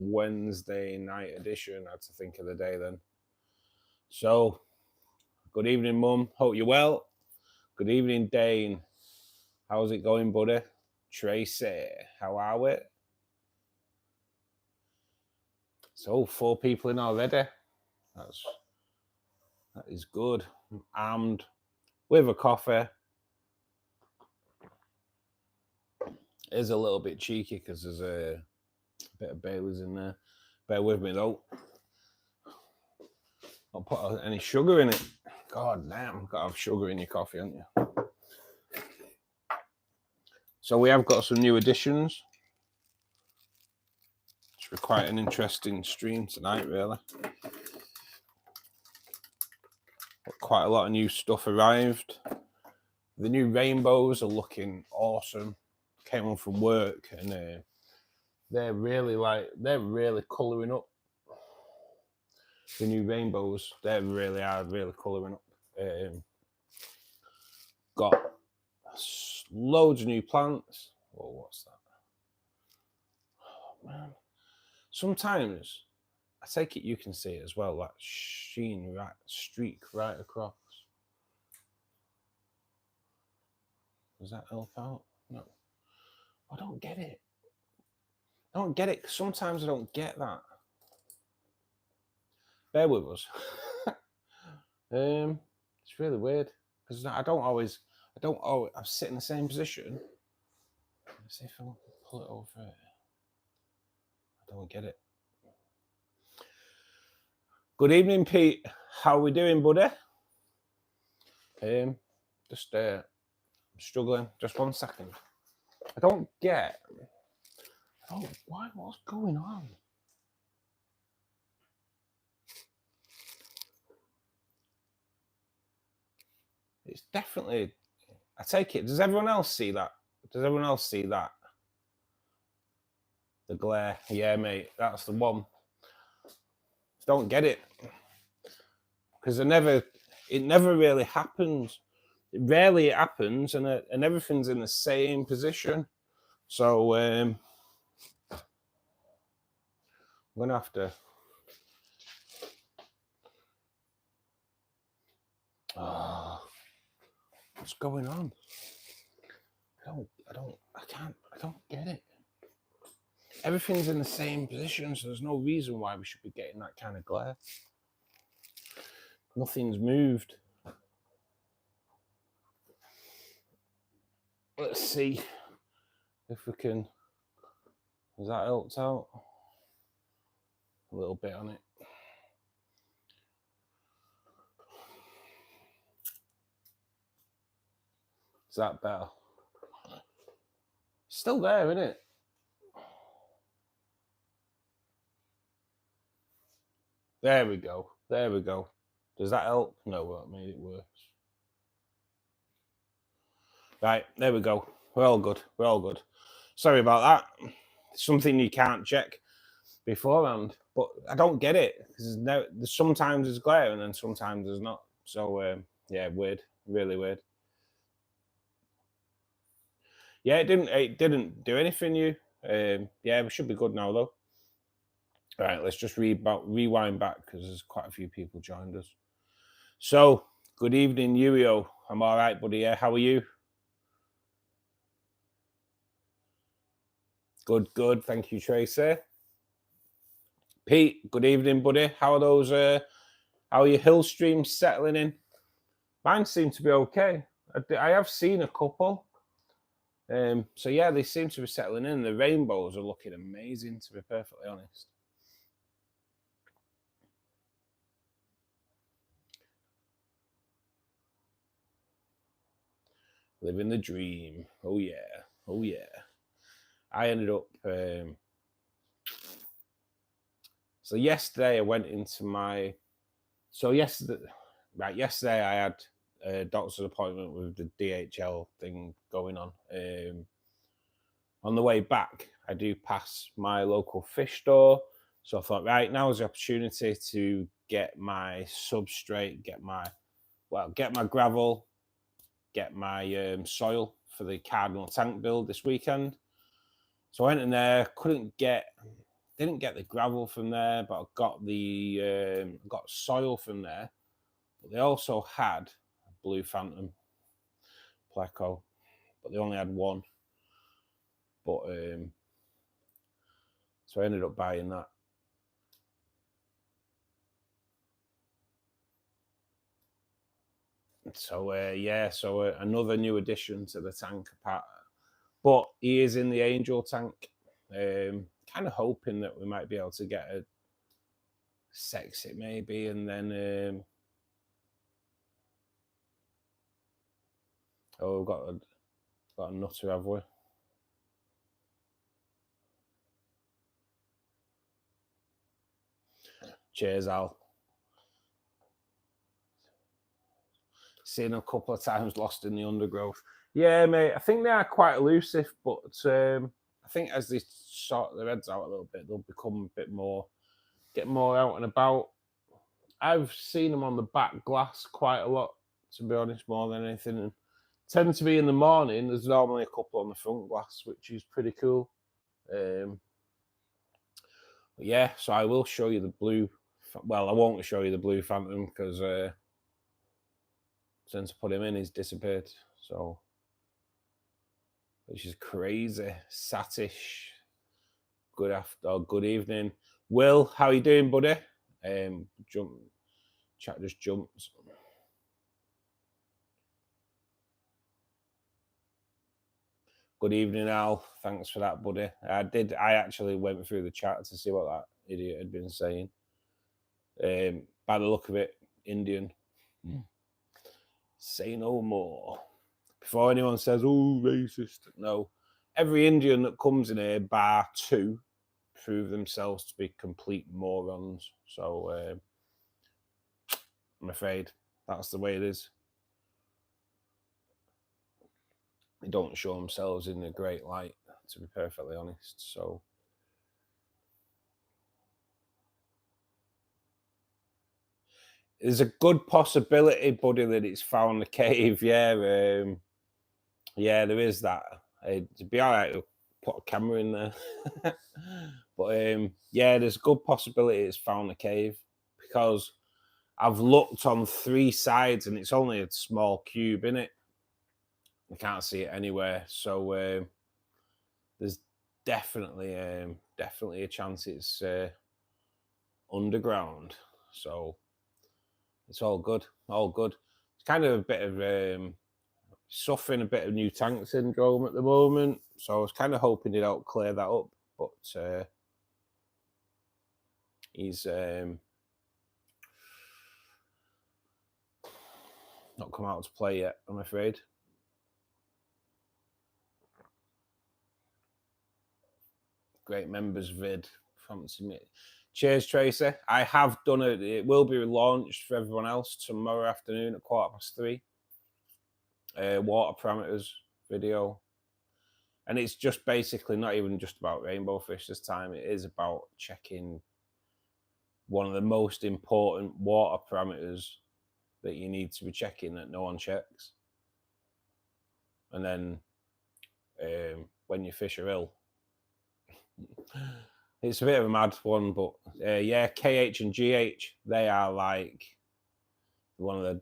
Wednesday night edition. I had to think of the day then. So, good evening, Mum. Hope you're well. Good evening, Dane. How's it going, buddy? Tracy, how are we? So, 4 people in already. That is good. I'm armed with a coffee. It is a little bit cheeky because there's a bit of Bailey's in there. Bear with me though. Don't put any sugar in it. God damn, gotta have sugar in your coffee, haven't you? So we have got some new additions. It's quite an interesting stream tonight, really. Quite a lot of new stuff arrived. The new rainbows are looking awesome. Came home from work and they're really colouring up. The new rainbows, they really are colouring up. Got loads of new plants. Oh, what's that? Oh, man. Sometimes, I take it you can see it as well, that sheen, right, streak right across. Does that help out? No. I don't get it. I don't get it. Sometimes I don't get that. Bear with us. It's really weird because I sit in the same position. Let's see if I can pull it over. I don't get it. Good evening, Pete. How are we doing, buddy? I'm struggling. Just 1 second. What's going on? It's definitely, I take it. Does everyone else see that? Does everyone else see that? The glare. Yeah, mate, that's the one. Don't get it. Because it never really happens. Rarely it happens, and everything's in the same position. So I'm gonna have to. What's going on? I don't get it. Everything's in the same position, so there's no reason why we should be getting that kind of glare. Nothing's moved. Let's see if we can. Has that helped out? A little bit on it. Is that better? Still there, isn't it? There we go. There we go. Does that help? No, that made it worse. Right, there we go. We're all good. We're all good. Sorry about that. Something you can't check beforehand, but I don't get it. Sometimes there's glare and then sometimes there's not. So yeah, weird. Really weird. Yeah, it didn't do anything new. Yeah, we should be good now though. All right, let's just rewind back because there's quite a few people joined us. So, good evening, Yurio. I'm all right, buddy. Yeah, how are you? Good. Thank you, Tracy. Pete, good evening, buddy. How are those? How are your hill streams settling in? Mine seem to be okay. I have seen a couple. So yeah, they seem to be settling in. The rainbows are looking amazing, to be perfectly honest. Living the dream. Oh yeah. Oh yeah. I ended up. So yesterday I went into my. So yesterday I had a doctor's appointment with the DHL thing going on. On the way back, I do pass my local fish store. So I thought, right, now is the opportunity to get my substrate, get my gravel, get my soil for the cardinal tank build this weekend. So I went in there, didn't get the gravel from there, but I got the got soil from there. But they also had a blue phantom pleco, but they only had one. But so I ended up buying that. So yeah, so another new addition to the tank apart, but he is in the angel tank. Kind of hoping that we might be able to get a sex it maybe, and then oh, we've got a nutter, have we? Cheers, Al. Seen a couple of times lost in the undergrowth. Yeah, mate. I think they are quite elusive, but I think as they sort their heads out a little bit, they'll become a bit more, get more out and about. I've seen them on the back glass quite a lot, to be honest, more than anything. And tend to be in the morning. There's normally a couple on the front glass, which is pretty cool. But yeah, so I will show you the blue. Well, I won't show you the blue phantom because since I put him in, he's disappeared. So, which is crazy. Satish. Good after or good evening, Will. How you doing, buddy? Chat just jumps. Good evening, Al. Thanks for that, buddy. I actually went through the chat to see what that idiot had been saying. By the look of it, Indian. Say no more. Before anyone says, oh, racist. No. Every Indian that comes in here, bar two, prove themselves to be complete morons. So I'm afraid that's the way it is. They don't show themselves in a great light, to be perfectly honest. So there's a good possibility, buddy, that it's found the cave. Yeah, yeah, there is that. It'd be all right to put a camera in there. But yeah, there's a good possibility it's found the cave because I've looked on 3 sides and it's only a small cube in it. I can't see it anywhere. So there's definitely a chance it's underground. So it's all good, all good. It's kind of a bit of suffering a bit of new tank syndrome at the moment. So I was kind of hoping he'd help clear that up, but he's not come out to play yet, I'm afraid. Great members vid. Fancy me. Cheers, Tracy. I have done it. It will be launched for everyone else tomorrow afternoon at 3:15. Water parameters video. And it's just basically not even just about rainbow fish this time. It is about checking one of the most important water parameters that you need to be checking that no one checks. And then when your fish are ill, it's a bit of a mad one, but yeah, KH and GH, they are like one of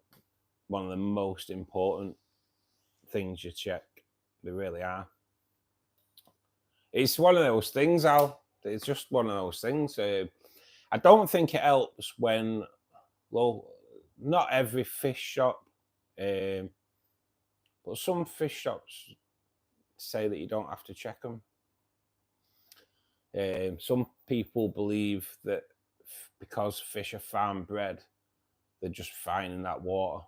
the most important things you check. They really are. It's one of those things, Al. It's just one of those things. I don't think it helps when, well, not every fish shop, but some fish shops say that you don't have to check them. Some people believe that because fish are farm bred, they're just fine in that water,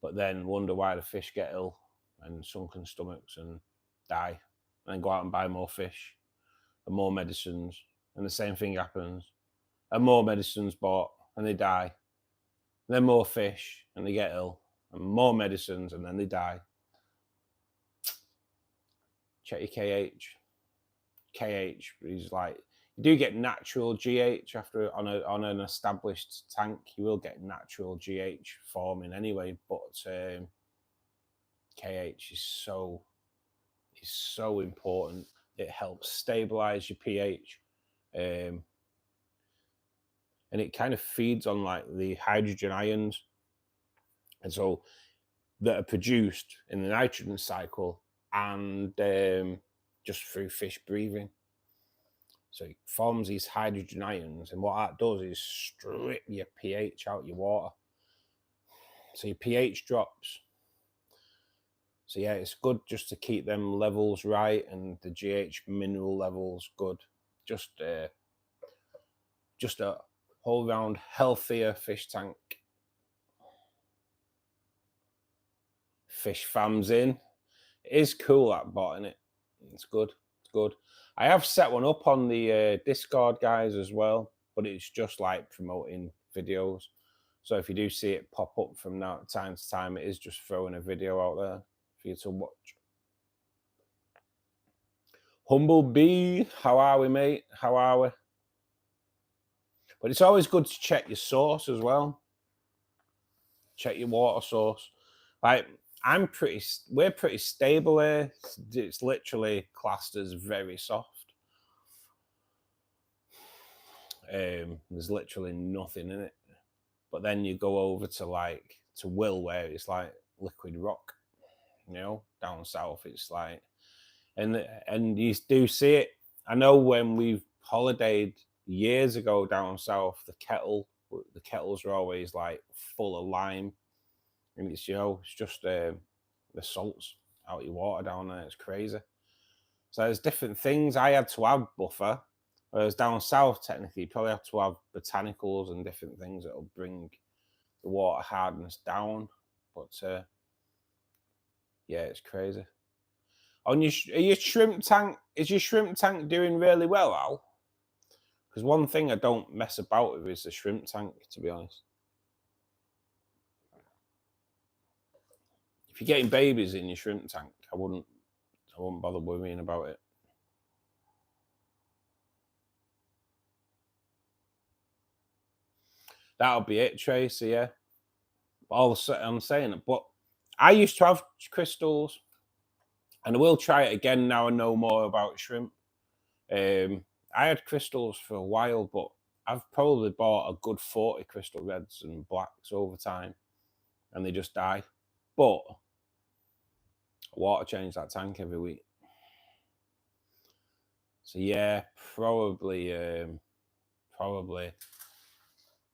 but then wonder why the fish get ill and sunken stomachs and die, and then go out and buy more fish and more medicines, and the same thing happens, and more medicines bought and they die, and then more fish and they get ill, and more medicines and then they die. Check your KH. KH is like, you do get natural GH after on an established tank. You will get natural GH forming anyway, but KH is so important. It helps stabilize your pH. and it kind of feeds on like the hydrogen ions, and so that are produced in the nitrogen cycle and just through fish breathing. So it forms these hydrogen ions, and what that does is strip your pH out your water. So your pH drops. So yeah, it's good just to keep them levels right and the GH mineral levels good. Just a whole round healthier fish tank. Fish fams in. It is cool, that bot, isn't it? It's good. It's good. I have set one up on the Discord, guys, as well, but it's just like promoting videos. So if you do see it pop up from now time to time, it is just throwing a video out there for you to watch. Humble Bee, how are we, mate? How are we? But it's always good to check your source as well. Check your water source. Like, we're pretty stable here. It's literally classed as very soft. There's literally nothing in it. But then you go over to Will, where it's like liquid rock, you know, down south. It's like, and you do see it. I know when we've holidayed years ago down south, the kettles are always like full of lime, and it's, you know, it's just the salts out your water down there. It's crazy. So there's different things. I had to have buffer, whereas down south, technically, you probably have to have botanicals and different things that will bring the water hardness down. But yeah, it's crazy. On your shrimp tank, is your shrimp tank doing really well, Al? Because one thing I don't mess about with is the shrimp tank, to be honest. If you're getting babies in your shrimp tank, I wouldn't bother worrying about it. That'll be it, Tracy. Yeah. I'm saying, but I used to have crystals, and I will try it again now I know more about shrimp. I had crystals for a while, but I've probably bought a good 40 crystal reds and blacks over time, and they just die. But I water change that tank every week. So yeah, probably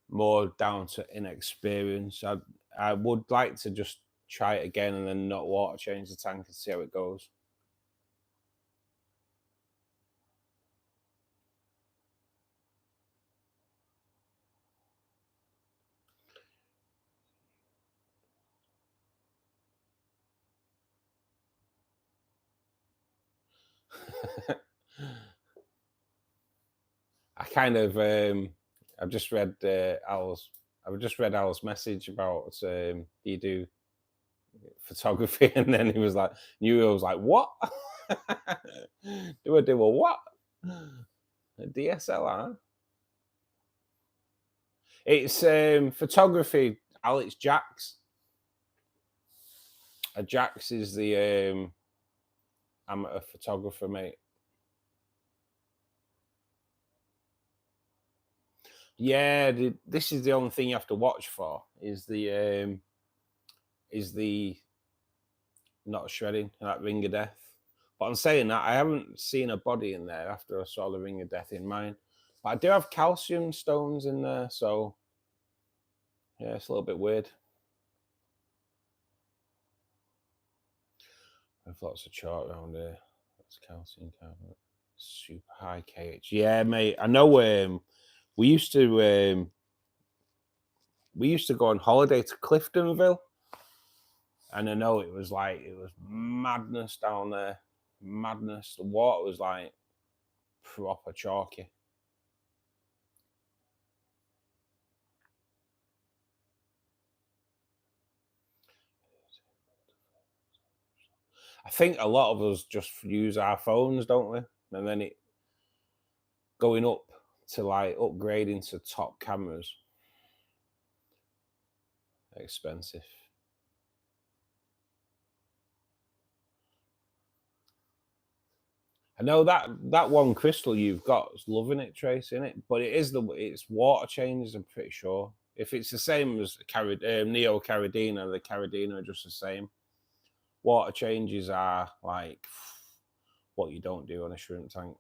more down to inexperience. I would like to just try it again and then not water change the tank and see how it goes. I kind of I've just read Al's message about you do photography, and then he was like, I was like, what? do I do a what? A DSLR? It's photography. Alex Jax. Jax is the amateur photographer, mate. Yeah, this is the only thing you have to watch for is the not shredding, that ring of death. But I'm saying that I haven't seen a body in there after I saw the ring of death in mine. But I do have calcium stones in there, so yeah, it's a little bit weird. I've lots of chart around here. That's calcium carbonate. Super high KH. Yeah, mate. I know we used to go on holiday to Cliftonville, and I know it was madness down there. Madness. The water was like proper chalky. I think a lot of us just use our phones, don't we? And then it going up to like upgrading to top cameras. Expensive. know that one crystal you've got is loving it, Trace, in it, but it's water changes. I'm pretty sure. If it's the same as Neo Caridina, the Caridina are just the same. Water changes are like what you don't do on a shrimp tank.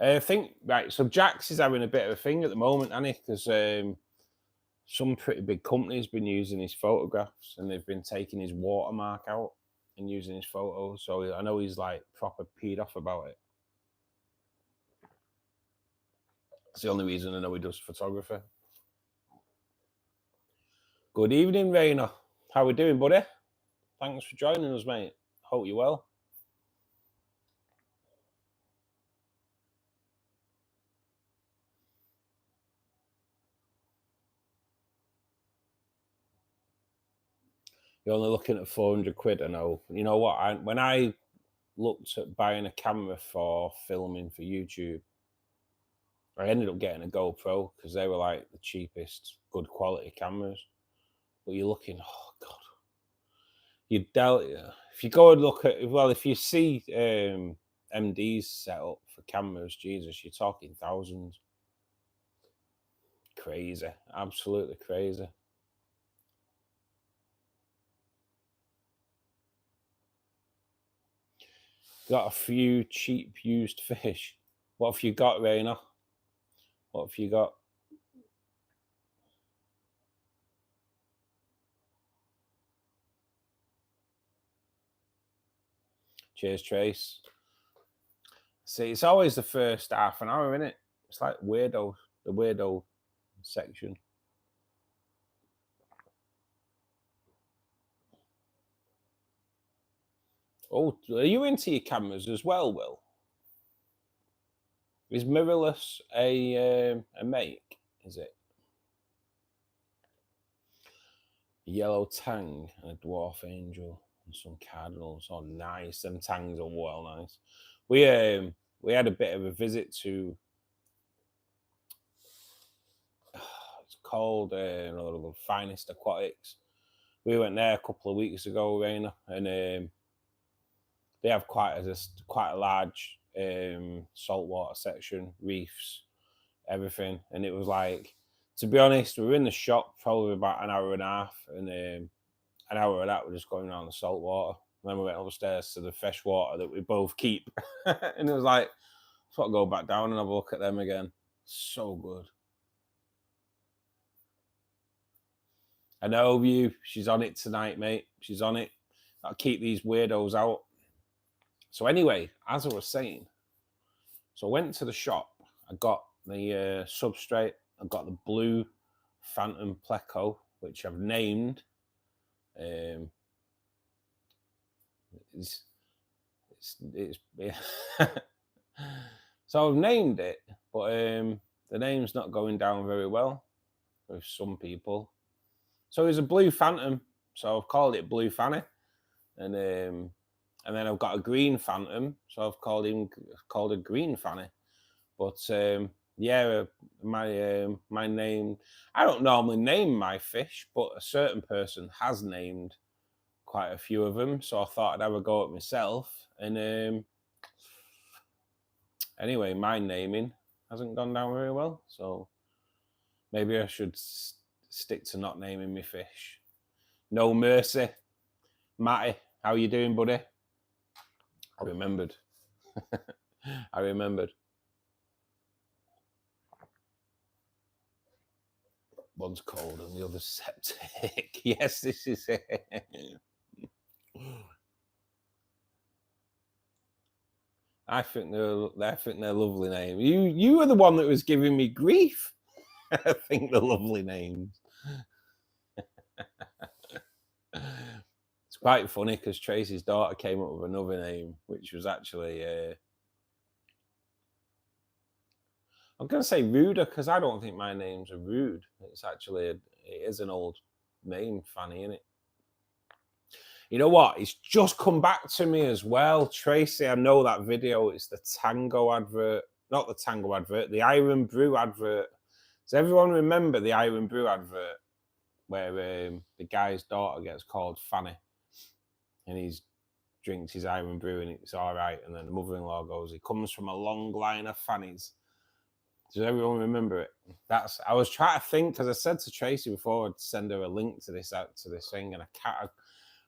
I think, right, so Jax is having a bit of a thing at the moment, Annie, because some pretty big companies been using his photographs and they've been taking his watermark out and using his photos. So I know he's like proper peed off about it. It's the only reason I know he does photography. Good evening, Rainer. How we doing, buddy? Thanks for joining us, mate. Hope you're well. You're only looking at 400 quid, I know. You know what? When I looked at buying a camera for filming for YouTube, I ended up getting a GoPro because they were like the cheapest, good quality cameras. But you're looking, oh God. You doubt, if you go and look at, well, if you see MD's set up for cameras, Jesus, you're talking thousands. Crazy, absolutely crazy. Got a few cheap used fish. What have you got, Rainer? What have you got? Cheers, Trace. See, it's always the first half an hour, isn't it? It's like the weirdo section. Oh, are you into your cameras as well, Will? Is mirrorless a make? Is it? A yellow tang and a dwarf angel and some cardinals. Oh, nice! Them tangs are well nice. We had a bit of a visit to. It's called Finest Aquatics. We went there a couple of weeks ago, Raina, and they have quite a large saltwater section, reefs, everything. And it was like, to be honest, we were in the shop probably about an hour and a half, and an hour of that we're just going around the saltwater. And then we went upstairs to the fresh water that we both keep, and it was like, let's not go back down and have a look at them again. So good. I know you. She's on it tonight, mate. She's on it. I'll keep these weirdos out. So anyway, as I was saying, so I went to the shop. I got the substrate. I got the blue Phantom Pleco, which I've named. It's so I've named it, but the name's not going down very well with some people. So it's a blue Phantom, so I've called it Blue Fanny, and then I've got a green Phantom, so I've called a Green Fanny. But yeah, my name. I don't normally name my fish, but a certain person has named quite a few of them, so I thought I'd have a go at myself. And anyway, my naming hasn't gone down very well, so maybe I should stick to not naming my fish. No mercy, Matty. How you doing, buddy? I remembered. I remembered. One's cold and the other's septic. Yes, this is it. I think they're lovely names. You were the one that was giving me grief. I think they're lovely names. It's quite funny because Tracy's daughter came up with another name, which was actually I'm going to say ruder because I don't think my names are rude. It's actually it is an old name, Fanny, isn't it? You know what? It's just come back to me as well, Tracy. I know that video. It's the Tango advert, not the Tango advert, the Iron Brew advert. Does everyone remember the Iron Brew advert where the guy's daughter gets called Fanny and he's drinks his Iron Brew and it's all right, and then the mother-in-law goes, "He comes from a long line of Fannies." Does everyone remember it? I was trying to think, because I said to Tracy before I'd send her a link to this thing, and I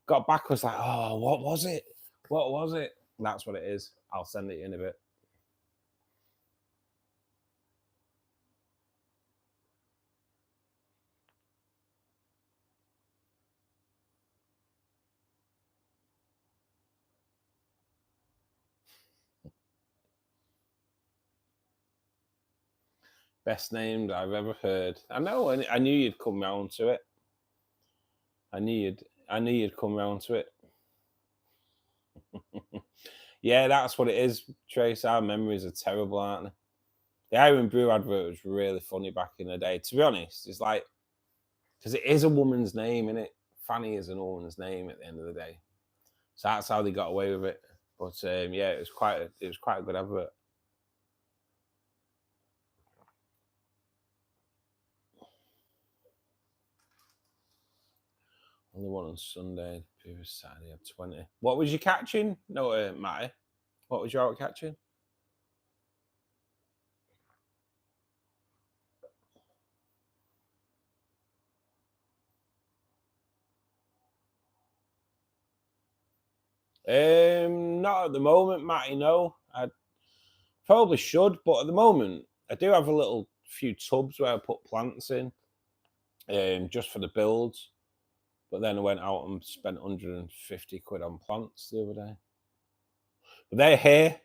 got back, was like, oh, what was it? What was it? That's what it is. I'll send it in a bit. Best name that I've ever heard. I know. I knew you'd come round to it. I knew you'd come round to it. Yeah, that's what it is, Trace. Our memories are terrible, aren't they? The Iron Brew advert was really funny back in the day. To be honest, it's like, because it is a woman's name, isn't it? Fanny is a woman's name at the end of the day. So that's how they got away with it. But yeah, it was quite a good advert. Only one on Sunday. Previous Saturday had 20. What was you catching? No, Matty. What was you out catching? Not at the moment, Matty. No, I probably should, but at the moment, I do have a few tubs where I put plants in, just for the builds. But then I went out and spent 150 quid on plants the other day. But they're here.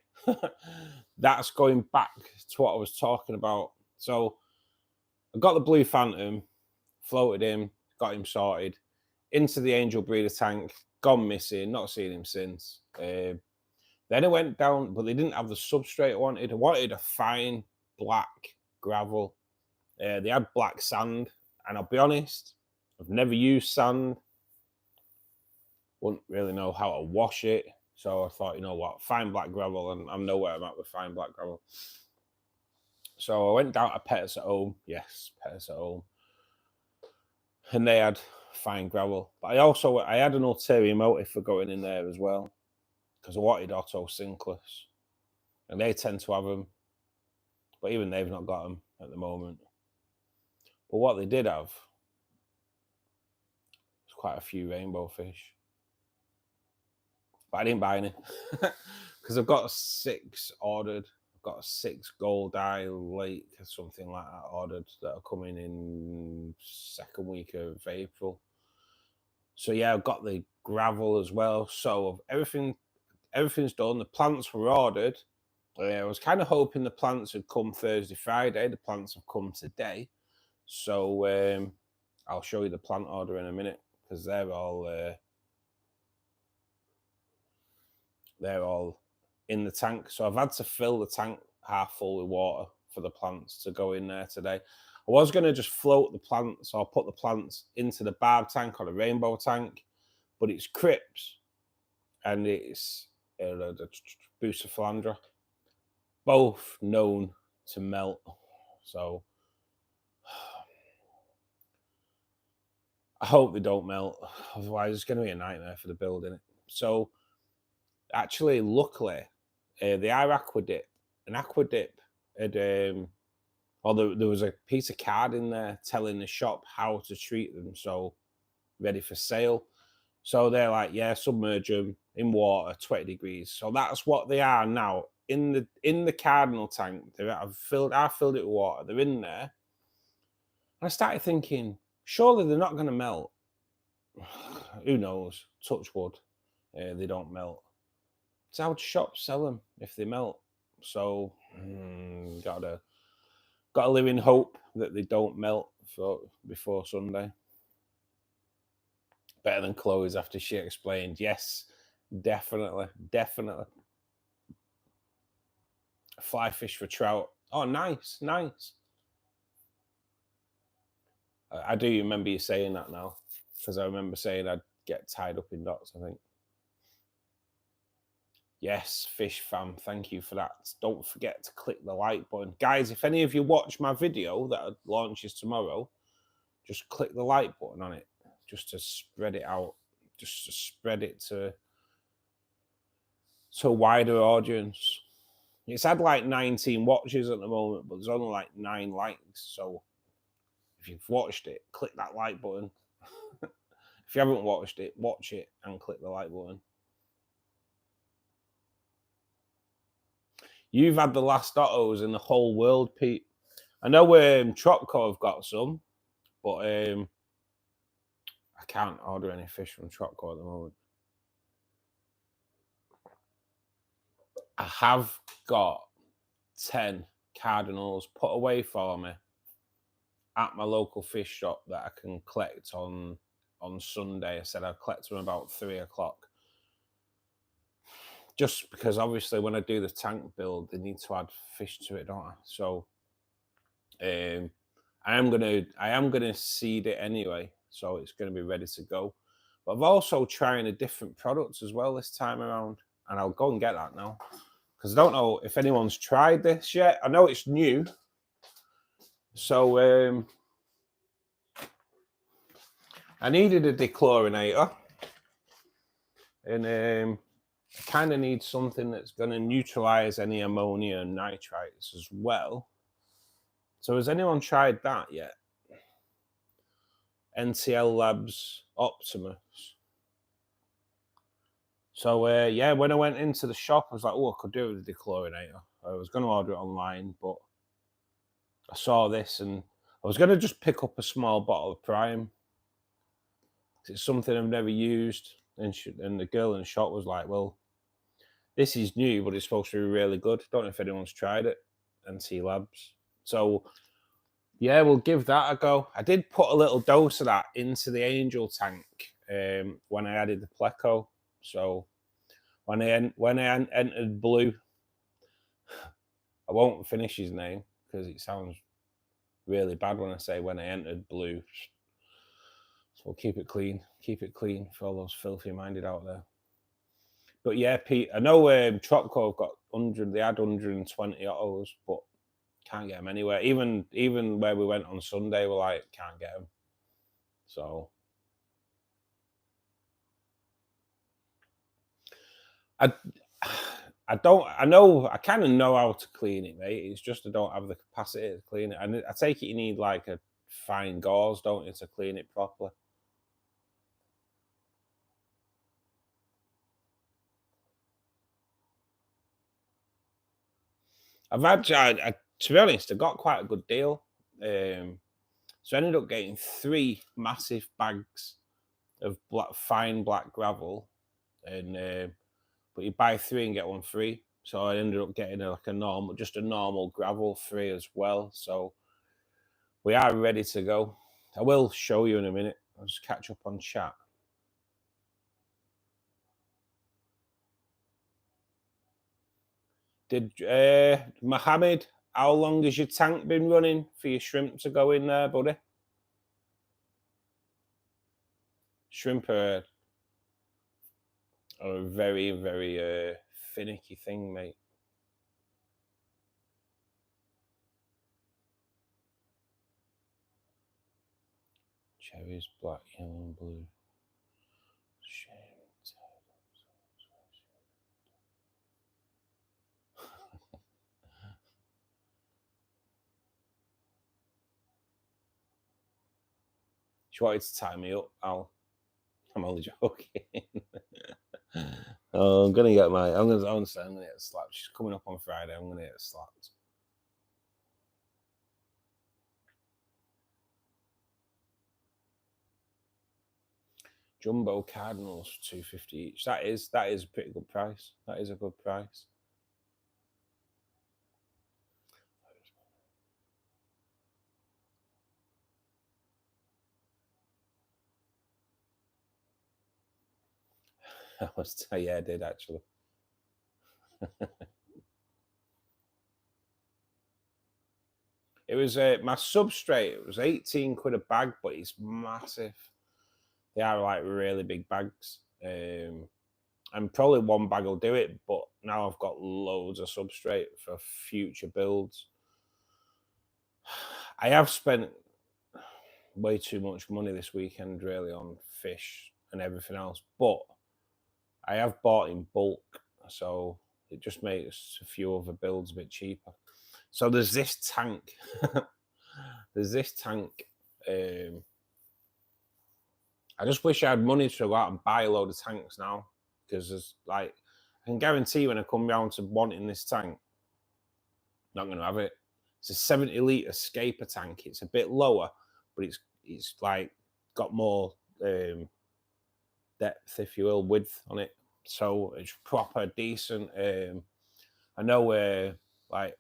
That's going back to what I was talking about. So I got the Blue Phantom, floated him, got him sorted, into the Angel Breeder tank, gone missing, not seen him since. Then I went down, but they didn't have the substrate I wanted. I wanted a fine black gravel. They had black sand, and I'll be honest, I've never used sand. Wouldn't really know how to wash it. So I thought, you know what, fine black gravel, and I know where I'm at with fine black gravel. So I went down to Pettis at Home. Yes, Pettis at Home. And they had fine gravel. But I had an ulterior motive for going in there as well, because I wanted Otto Sinkless. And they tend to have them. But even they've not got them at the moment. But what they did have was quite a few rainbow fish. But I didn't buy any because I've got 6 ordered. I've got 6 gold eye lake or something like that ordered that are coming in second week of April. So yeah, I've got the gravel as well. So everything's done. The plants were ordered. I was kind of hoping the plants would come Thursday, Friday. The plants have come today. So I'll show you the plant order in a minute, because they're all in the tank. So I've had to fill the tank half full with water for the plants to go in there today. I was going to just float the plants, or put the plants into the barb tank or the rainbow tank, but it's Crips and it's the Bucephalandra, both known to melt. So I hope they don't melt, otherwise it's going to be a nightmare for the building. So actually, luckily, they are Aquadip. An Aquadip had, there was a piece of card in there telling the shop how to treat them, so ready for sale. So they're like, yeah, submerge them in water, 20 degrees. So that's what they are now in the cardinal tank. I filled it with water. They're in there. And I started thinking, surely they're not going to melt. Who knows? Touch wood. They don't melt. So how would shops sell them if they melt? So gotta live in hope that they don't melt before Sunday. Better than Chloe's after she explained. Yes, definitely. Fly fish for trout. Oh, nice. I do remember you saying that now, because I remember saying I'd get tied up in dots, I think. Yes, Fish Fam, thank you for that. Don't forget to click the like button. Guys, if any of you watch my video that launches tomorrow, just click the like button on it, just to spread it out, just to spread it to a wider audience. It's had like 19 watches at the moment, but there's only like 9 likes. So if you've watched it, click that like button. If you haven't watched it, watch it and click the like button. You've had the last Ottos in the whole world, Pete. I know Tropco have got some, but I can't order any fish from Tropco at the moment. I have got 10 cardinals put away for me at my local fish shop that I can collect on Sunday. I said I'd collect them about 3 o'clock. Just because obviously when I do the tank build, they need to add fish to it, don't I? So I am gonna seed it anyway, so it's gonna be ready to go. But I've also trying a different product as well this time around, and I'll go and get that now because I don't know if anyone's tried this yet. I know it's new, so I needed a dechlorinator, and I kind of need something that's going to neutralize any ammonia and nitrites as well. So has anyone tried that yet? NTL Labs Optimus. So yeah, when I went into the shop, I was like, oh, I could do it with a dechlorinator. I was going to order it online, but I saw this and I was going to just pick up a small bottle of Prime. It's something I've never used. And the girl in the shop was like, well, this is new, but it's supposed to be really good. Don't know if anyone's tried it. NT Labs. So yeah, we'll give that a go. I did put a little dose of that into the angel tank when I added the pleco. So when I entered Blue, I won't finish his name because it sounds really bad when I say when I entered Blue. So we'll keep it clean for all those filthy minded out there. But yeah, Pete, I know Tropco have got 100. They had 120 Ottos, but can't get them anywhere. Even where we went on Sunday, we're like, can't get them. So I kind of know how to clean it, mate. It's just I don't have the capacity to clean it. And I take it you need like a fine gauze, don't you, to clean it properly? To be honest, I got quite a good deal. So I ended up getting 3 massive bags of fine black gravel, and but you buy 3 and get 1 free. So I ended up getting a normal gravel free as well. So we are ready to go. I will show you in a minute. I'll just catch up on chat. Did Mohammed, how long has your tank been running for your shrimp to go in there, buddy? Shrimp are a very, very finicky thing, mate. Cherries, black, yellow, and blue. She wanted to tie me up, Al. I'm only joking. Oh, I'm gonna get slapped. She's coming up on Friday. I'm gonna get slapped. Jumbo Cardinals, $2.50 each. That is a pretty good price. That is a good price. Yeah, I did actually. It was my substrate. It was 18 quid a bag, but it's massive. They are like really big bags. and probably one bag will do it. But now I've got loads of substrate for future builds. I have spent way too much money this weekend, really, on fish and everything else. But I have bought in bulk, so it just makes a few other builds a bit cheaper. So there's this tank. There's this tank. I just wish I had money to go out and buy a load of tanks now, because there's like, I can guarantee when I come round to wanting this tank, not going to have it. It's a 70-litre scaper tank. It's a bit lower, but it's like got more depth, if you will, width on it. So it's proper decent. I know like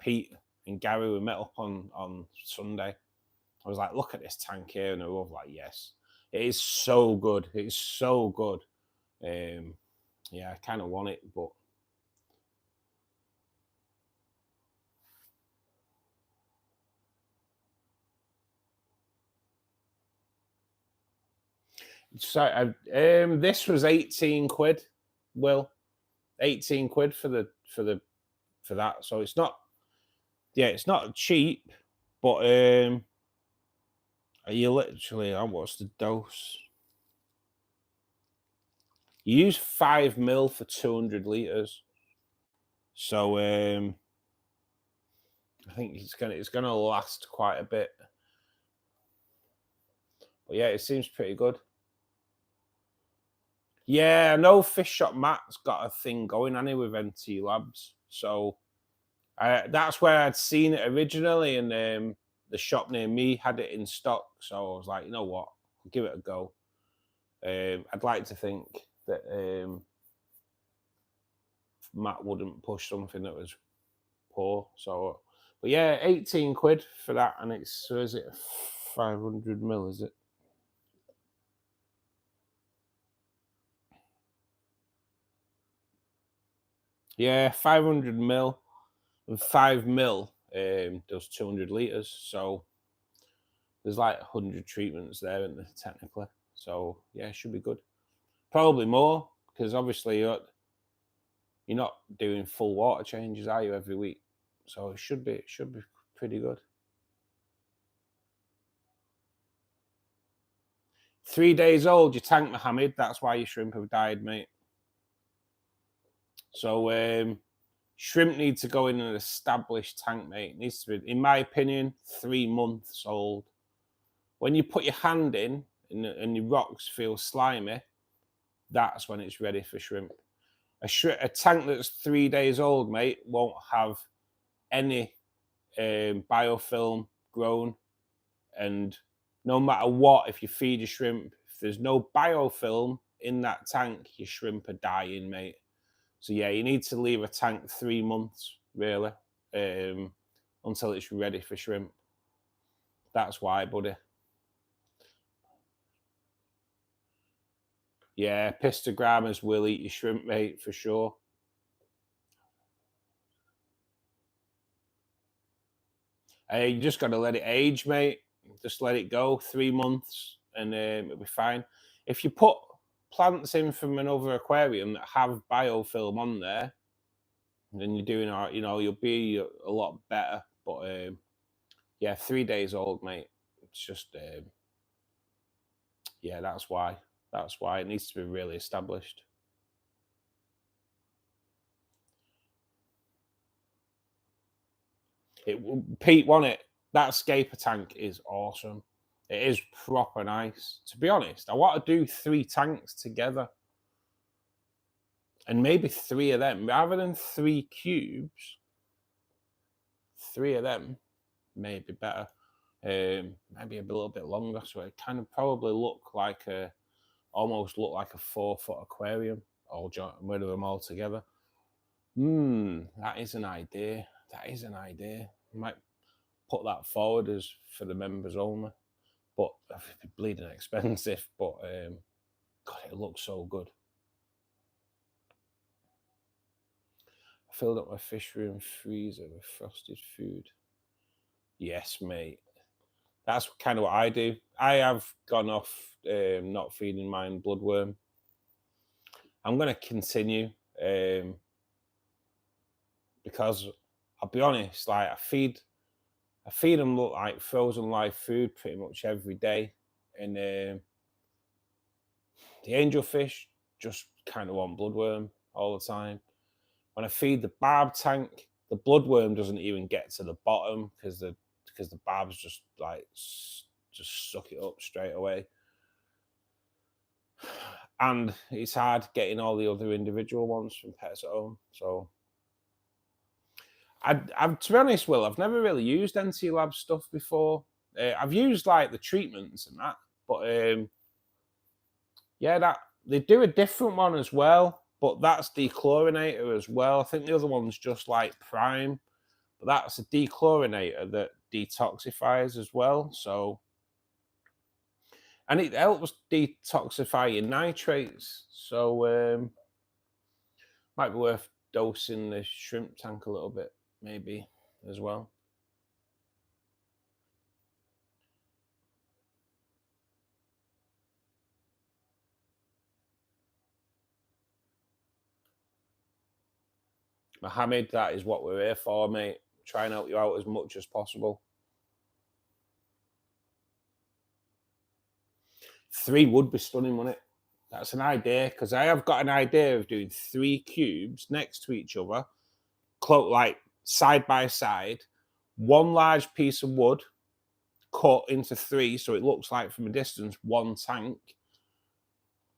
Pete and Gary were met up on Sunday. I was like, look at this tank here, and they were all like, yes, it is so good. It's so good. Yeah, I kind of want it, but so this was 18 quid. Will 18 quid for that. So it's not, yeah, it's not cheap, but you literally, what's the dose? You use 5 mil for 200 liters. So I think it's gonna last quite a bit. But yeah, it seems pretty good. Yeah, I know Fish Shop Matt's got a thing going on here with NT Labs. So that's where I'd seen it originally, and the shop near me had it in stock. So I was like, you know what, I'll give it a go. I'd like to think that Matt wouldn't push something that was poor. So, but yeah, 18 quid for that, and it's, so is it 500 mil? Is it? Yeah, 500 mil, and 5 mil does 200 liters. So there's like 100 treatments there, isn't there, technically? So yeah, it should be good. Probably more, because obviously you're not doing full water changes, are you, every week? So it should be pretty good. 3 days old, your tank, Mohammed. That's why your shrimp have died, mate. So shrimp need to go in an established tank, mate. It needs to be, in my opinion, 3 months old. When you put your hand in and your rocks feel slimy, that's when it's ready for shrimp. A tank that's 3 days old, mate, won't have any biofilm grown. And no matter what, if you feed your shrimp, if there's no biofilm in that tank, your shrimp are dying, mate. So yeah, you need to leave a tank 3 months, really, until it's ready for shrimp. That's why, buddy. Yeah, pistogrammers will eat your shrimp, mate, for sure. You just got to let it age, mate. Just let it go 3 months, and it'll be fine. If you put plants in from another aquarium that have biofilm on there, then you're doing all right, you'll be a lot better. But yeah, 3 days old, mate. It's just yeah, that's why it needs to be really established. Pete won it. That scaper tank is awesome. It is proper nice. To be honest, I want to do 3 tanks together, and maybe 3 of them rather than 3 cubes. 3 of them may be better. Maybe a little bit longer, so it kind of probably almost look like a 4-foot aquarium, all rid of them all together. That is an idea. That is an idea. I might put that forward as for the members only, but it'd be bleeding expensive. But God, it looks so good. I filled up my fish room freezer with frosted food. Yes, mate. That's kind of what I do. I have gone off not feeding mine bloodworm. I'm going to continue because I'll be honest, like I feed them like frozen live food pretty much every day, and the angelfish just kind of want bloodworm all the time. When I feed the barb tank, the bloodworm doesn't even get to the bottom because the barbs just like just suck it up straight away. And it's hard getting all the other individual ones from Pets at Home. So I've to be honest, Will, I've never really used NC Lab stuff before. I've used like the treatments and that, but yeah, that they do a different one as well, but that's dechlorinator as well. I think the other one's just like prime, but that's a dechlorinator that detoxifies as well. So, and it helps detoxify your nitrates. So might be worth dosing the shrimp tank a little bit, maybe as well. Mohammed, that is what we're here for, mate. Try and help you out as much as possible. 3 would be stunning, wouldn't it? That's an idea, because I have got an idea of doing 3 cubes next to each other, like side by side, one large piece of wood cut into 3, so it looks like from a distance 1 tank,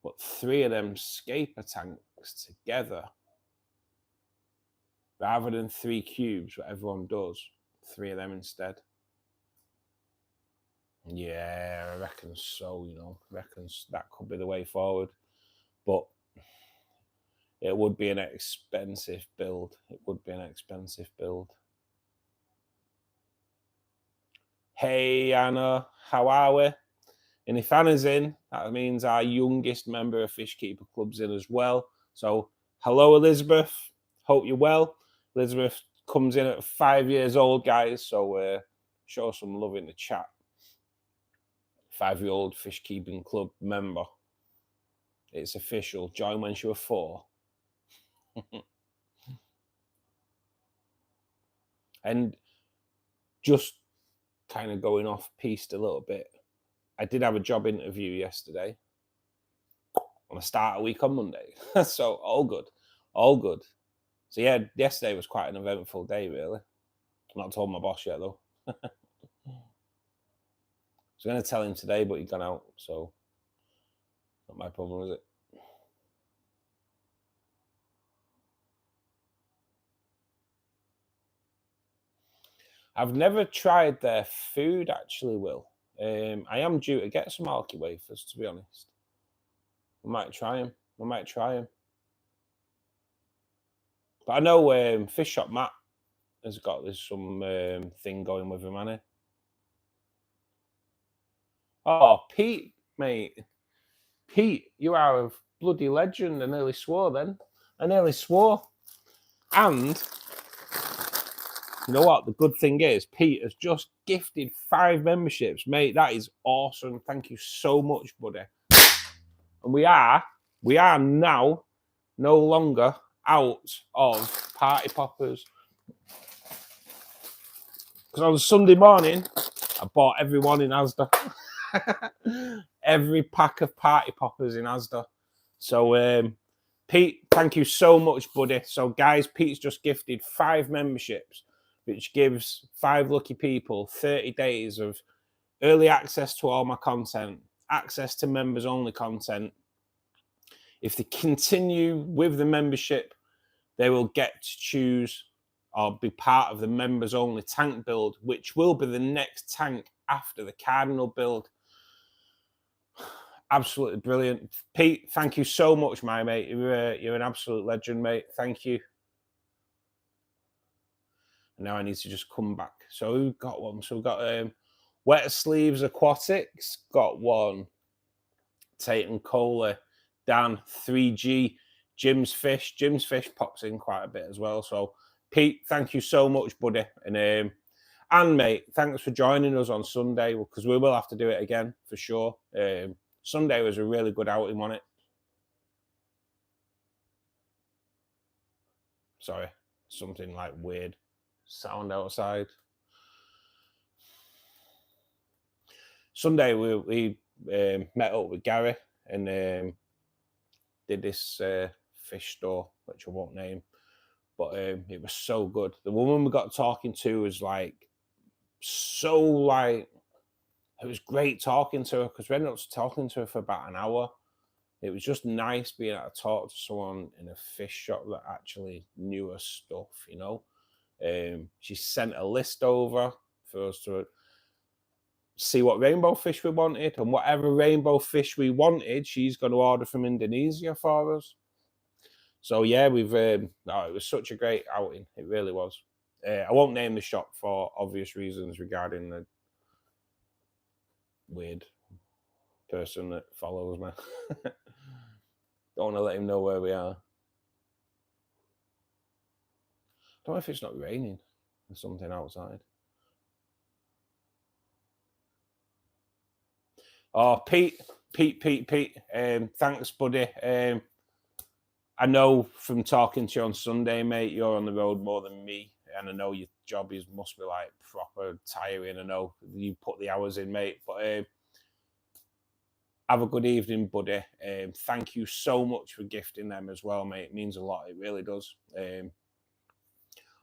but 3 of them scaper tanks together. Rather than 3 cubes, what everyone does, 3 of them instead. Yeah, I reckon so, you know. I reckon that could be the way forward. But it would be an expensive build. It would be an expensive build. Hey, Anna, how are we? And if Anna's in, that means our youngest member of Fishkeeper Club's in as well. So, hello, Elizabeth. Hope you're well. Elizabeth comes in at 5 years old, guys. So, show some love in the chat. 5-year-old Fishkeeping Club member. It's official. Join when she was 4. And just kind of going off piste a little bit, I did have a job interview yesterday. I'm going to start a week on Monday. So all good. All good. So yeah, yesterday was quite an eventful day, really. I'm not told my boss yet, though. I was going to tell him today, but he'd gone out. So not my problem, is it? I've never tried their food, actually, Will. I am due to get some Alky wafers, to be honest. I might try them. But I know Fish Shop Matt has got this some thing going with him, hasn't he? Oh, Pete, mate. Pete, you are a bloody legend. I nearly swore then. And you know what? The good thing is, Pete has just gifted 5 memberships, mate. That is awesome. Thank you so much, buddy. And we are now no longer out of party poppers. Because on Sunday morning, I bought everyone in Asda. Every pack of party poppers in Asda. So, Pete, thank you so much, buddy. So, guys, Pete's just gifted 5 memberships, which gives 5 lucky people 30 days of early access to all my content, access to members-only content. If they continue with the membership, they will get to choose or be part of the members-only tank build, which will be the next tank after the Cardinal build. Absolutely brilliant. Pete, thank you so much, my mate. You're an absolute legend, mate. Thank you. And now I need to just come back. So we've got one. So we've got Wet Sleeves Aquatics, got one. Tate and Kohler, Dan, 3G, Jim's Fish. Jim's Fish pops in quite a bit as well. So Pete, thank you so much, buddy. And mate, thanks for joining us on Sunday, because we will have to do it again for sure. Sunday was a really good outing, wasn't it? Sorry, something like weird sound outside. Sunday we met up with Gary and did this fish store, which I won't name, but it was so good. The woman we got talking to was like so like, it was great talking to her because we ended up talking to her for about an hour. It was just nice being able to talk to someone in a fish shop that actually knew her stuff, you know. She sent a list over for us to see what rainbow fish we wanted, and whatever rainbow fish we wanted, she's going to order from Indonesia for us. So yeah, we've it was such a great outing. It really was. I won't name the shop for obvious reasons regarding the weird person that follows me. Don't want to let him know where we are. Don't know if it's not raining. There's something outside. Oh, Pete. Thanks, buddy. I know from talking to you on Sunday, mate, you're on the road more than me. And I know your job must be like proper tiring. I know you put the hours in, mate. But have a good evening, buddy. Thank you so much for gifting them as well, mate. It means a lot. It really does.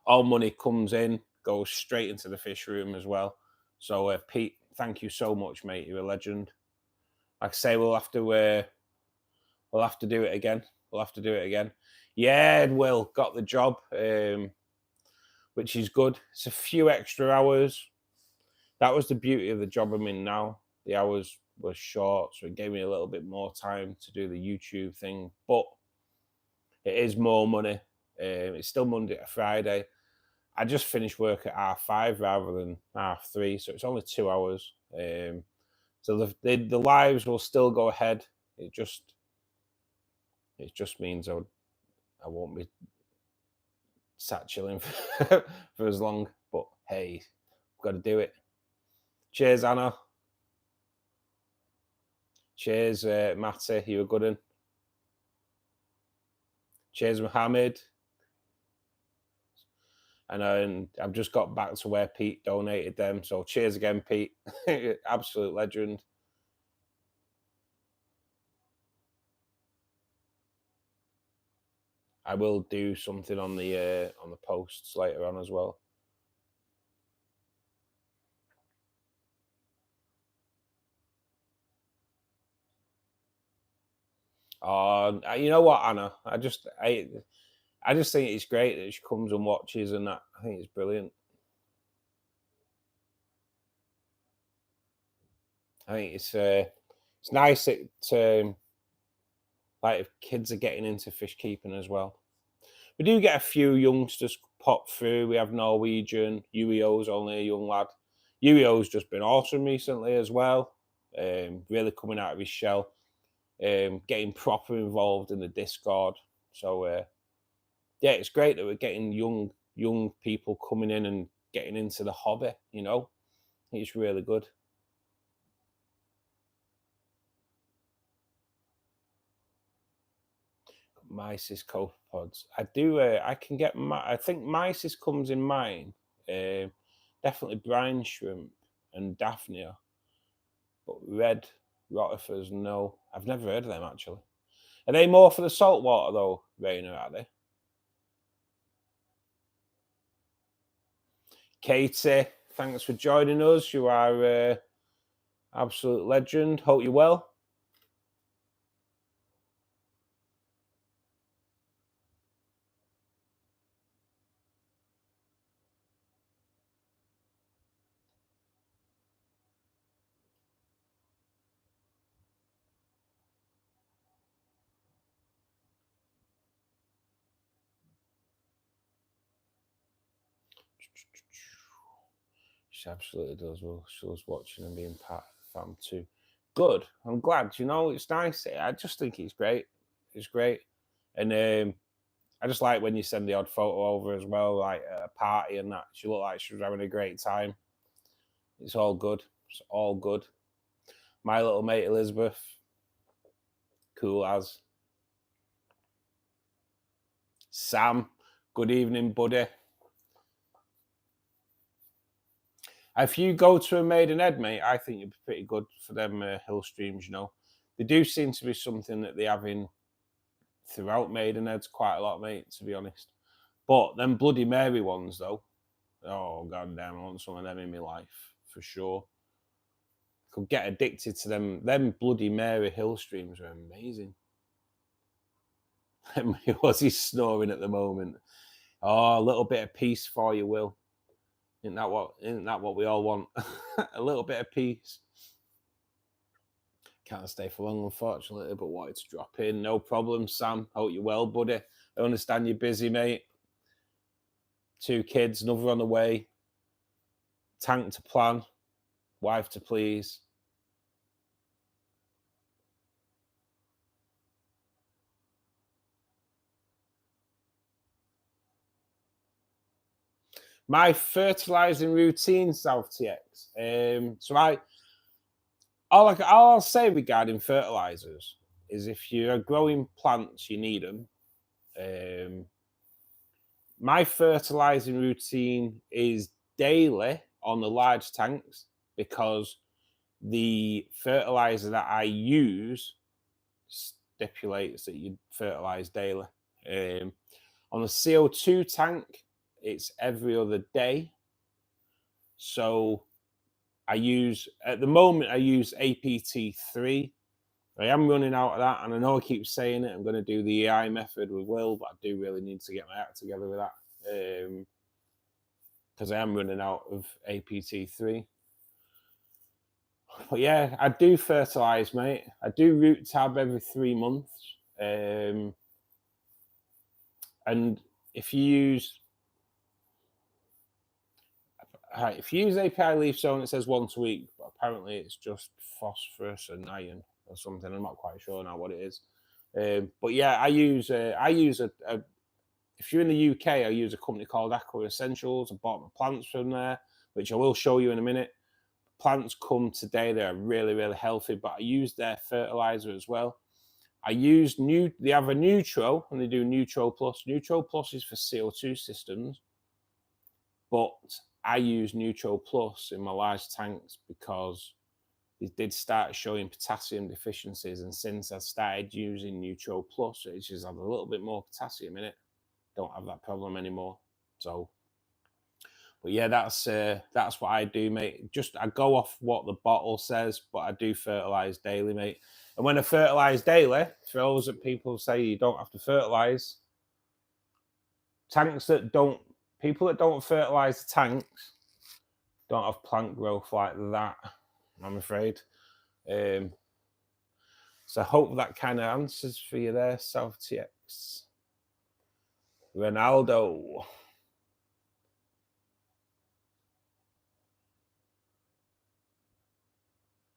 All money comes in, goes straight into the fish room as well. So, Pete, thank you so much, mate. You're a legend. Like I say, we'll have to do it again. We'll have to do it again. Yeah, Will got the job, which is good. It's a few extra hours. That was the beauty of the job I'm in now. The hours were short, so it gave me a little bit more time to do the YouTube thing. But it is more money. It's still Monday to Friday. I just finished work at 5:30 rather than 3:30, so it's only 2 hours. So the lives will still go ahead. It just means I won't be sat chilling for as long. But hey, I've got to do it. Cheers, Anna. Cheers, Matty. You were good one. Cheers, Mohammed. And I've just got back to where Pete donated them. So cheers again, Pete. Absolute legend. I will do something on the posts later on as well. You know what, Anna? I just think it's great that she comes and watches, and that I think it's brilliant. I think it's nice that like if kids are getting into fish keeping as well. We do get a few youngsters pop through. We have Norwegian. Uio's only a young lad. Uio's just been awesome recently as well. Really coming out of his shell. Getting proper involved in the Discord. So yeah, it's great that we're getting young people coming in and getting into the hobby. You know, it's really good. Mysis copepods. I do. I can get. I think Mysis comes in mine. Definitely brine shrimp and daphnia, but red rotifers, no. I've never heard of them actually. Are they more for the saltwater though, Rainer? Are they? Katie, thanks for joining us. You are absolute legend. Hope you're well. She absolutely does. Well, she was watching and being part of the fam too. Good. I'm glad. You know, it's nice. I just think it's great. It's great. And I just like when you send the odd photo over as well, like at a party and that. She looked like she was having a great time. It's all good. It's all good. My little mate Elizabeth, cool as. Sam, Good evening, buddy. If you go to a Maidenhead, mate, I think you'd be pretty good for them hill streams, you know. They do seem to be something that they have in throughout Maidenheads quite a lot, mate, to be honest. But them Bloody Mary ones, though, oh, goddamn, I want some of them in my life, for sure. Could get addicted to them. Them Bloody Mary hill streams are amazing. What's he snoring at the moment? Oh, a little bit of peace for you, Will. Isn't that what we all want? A little bit of peace. Can't stay for long, unfortunately, but wanted to drop in. No problem, Sam. Hope you're well, buddy. I understand you're busy, mate. 2 kids, another on the way. Tank to plan. Wife to please. My fertilizing routine, South TX. So all I'll say regarding fertilizers is if you're growing plants, you need them. My fertilizing routine is daily on the large tanks because the fertilizer that I use stipulates that you fertilize daily. On the CO2 tank, it's every other day. So at the moment, I use APT3. I am running out of that, and I know I keep saying it. I'm going to do the EI method with Will, but I do really need to get my act together with that because I am running out of APT3. But yeah, I do fertilize, mate. I do root tab every 3 months. And if you use API leaf zone, it says once a week, but apparently it's just phosphorus and iron or something. I'm not quite sure now what it is. But yeah, I use if you're in the UK, I use a company called Aqua Essentials. I bought my plants from there, which I will show you in a minute. Plants come today, they're really, really healthy, but I use their fertilizer as well. They have a Neutro, and they do Neutro Plus. Neutro Plus is for CO2 systems, but I use Neutro Plus in my large tanks because they did start showing potassium deficiencies, and since I started using Neutro Plus, it's just had a little bit more potassium in it. Don't have that problem anymore. So, but yeah, that's what I do, mate. I go off what the bottle says, but I do fertilize daily, mate. And when I fertilize daily, for those that people say you don't have to fertilize, people that don't fertilize the tanks don't have plant growth like that, I'm afraid. So I hope that kind of answers for you there, South TX. Ronaldo.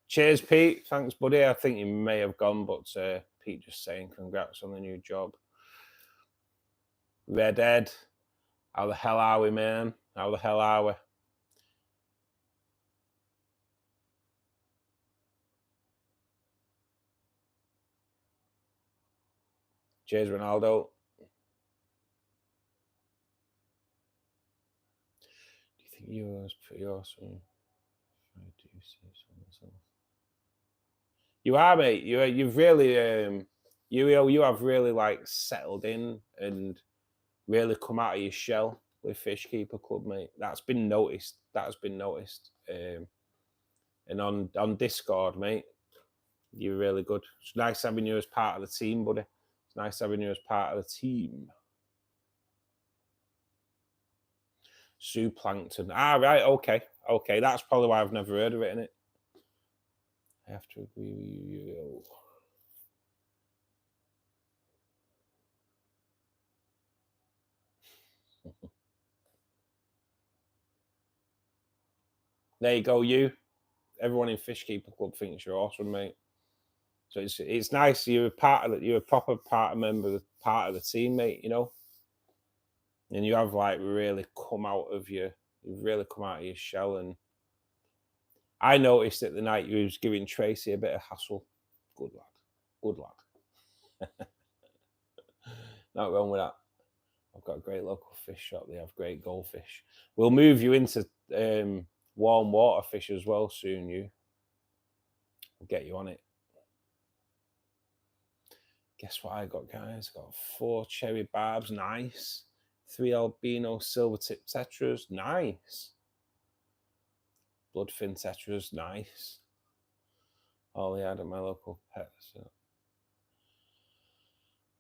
Cheers, Pete. Thanks, buddy. I think you may have gone, but Pete just saying congrats on the new job. Redhead. How the hell are we, man? How the hell are we? Cheers, Ronaldo. Do you think yours pretty awesome? I do say so myself. You are, mate. You've really you have really like settled in and really come out of your shell with Fishkeeper Club, mate. That's been noticed. And on Discord, mate, you're really good. It's nice having you as part of the team, buddy. It's nice having you as part of the team. Zooplankton. Right, okay. That's probably why I've never heard of it, innit? I have to agree with you. There you go, you. Everyone in Fishkeeper Club thinks you're awesome, mate. So it's nice you're a proper part of the team, mate, you know. And you have like really come out of your shell. And I noticed that the night you was giving Tracy a bit of hassle. Good lad. Not wrong with that. I've got a great local fish shop. They have great goldfish. We'll move you into warm water fish as well soon. We'll get you on it. Guess what I got, guys? Got 4 cherry barbs, nice. 3 albino silver tip tetras, nice. Bloodfin tetras, nice. All they had at my local pet. So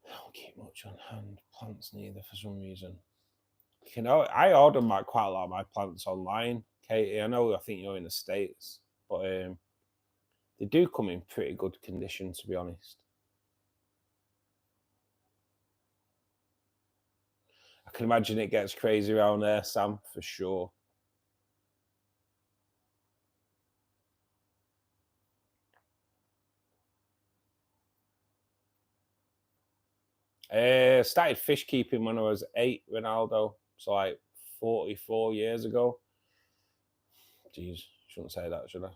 I don't keep much on hand. Plants neither for some reason. You know, I order quite a lot of my plants online, Katie. I think you're in the States, but they do come in pretty good condition, to be honest. I can imagine it gets crazy around there, Sam, for sure. Started fish keeping when I was 8, Ronaldo. So like 44 years ago. Jeez, shouldn't say that, should I?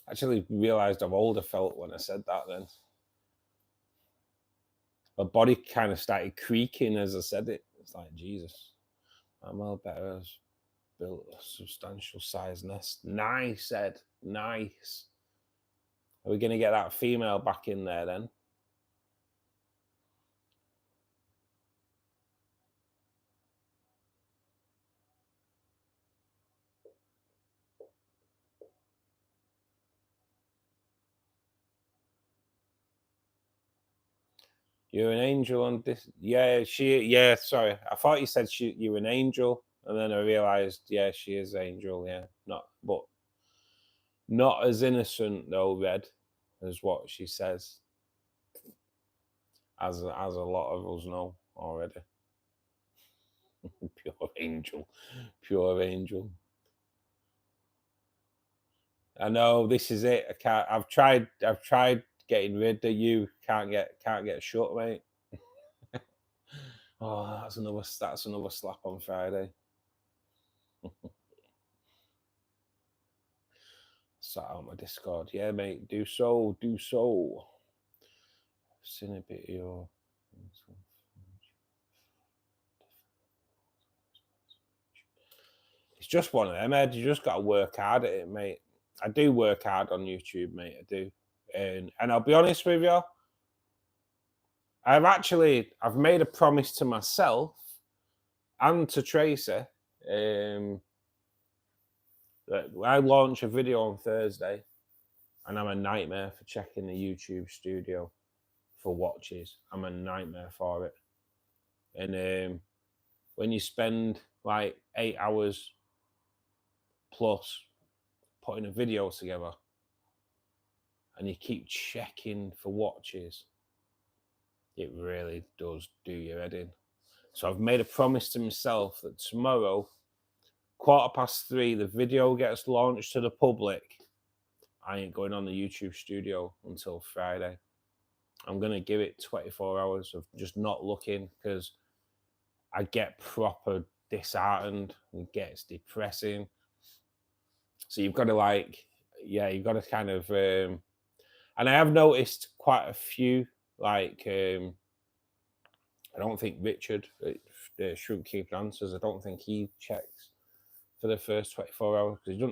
Actually realised how old I felt when I said that then. My body kind of started creaking as I said it. It's like, Jesus, I'm better has built a substantial size nest. Nice, Ed, nice. Are we going to get that female back in there then? You're an angel on this. Yeah, sorry. I thought you said you were an angel. And then I realised, yeah, she is angel, yeah. Not as innocent though, Red, as what she says. As a lot of us know already. Pure angel. Pure angel. I know this is it. I've tried getting rid of you. Can't get shut, mate. Oh, that's another slap on Friday. Sat out my Discord. Yeah, mate. Do so. I've seen a bit of your. It's just one of them, Ed. You just got to work hard at it, mate. I do work hard on YouTube, mate. I do, and I'll be honest with you. I've made a promise to myself and to Tracy. That I launch a video on Thursday, and I'm a nightmare for checking the YouTube studio for watches. I'm a nightmare for it. And when you spend like 8 hours plus putting a video together, and you keep checking for watches, it really does do your head in. So I've made a promise to myself that tomorrow, 3:15, the video gets launched to the public. I ain't going on the YouTube studio until Friday. I'm going to give it 24 hours of just not looking, because I get proper disheartened and it gets depressing. So you've got to you've got to kind of, and I have noticed quite a few, I don't think Richard, the Shrimp Keeper Answers, I don't think he checks for the first 24 hours, because he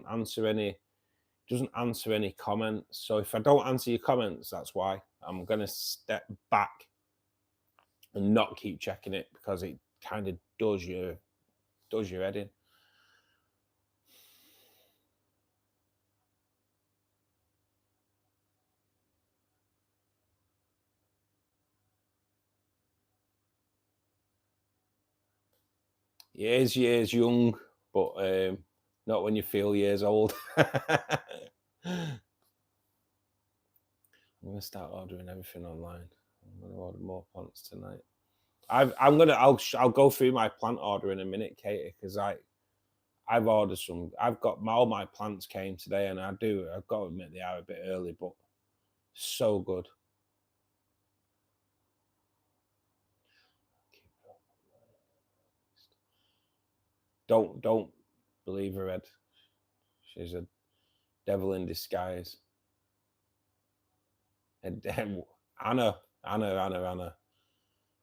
doesn't answer any comments. So if I don't answer your comments, that's why. I'm going to step back and not keep checking it, because it kind of does your head in. Years young, but not when you feel years old. I'm going to start ordering everything online. I'm going to order more plants tonight. I'll go through my plant order in a minute, Katie, because I've ordered some. All my plants came today, and I've got to admit they are a bit early, but so good. Don't believe her, Ed. She's a devil in disguise. And Anna.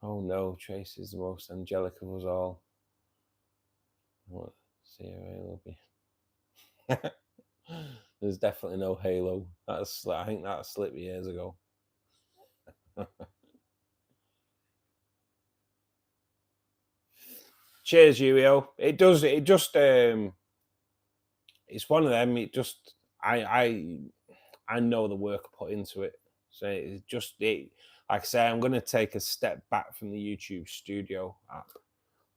Oh no, Tracy's the most angelic of us all. What? See a halo be? There's definitely no halo. That's, I think that slipped years ago. Cheers, Yurio. It does. It just. It's one of them. It just. I know the work I put into it. So it's just it. Like I say, I'm going to take a step back from the YouTube Studio app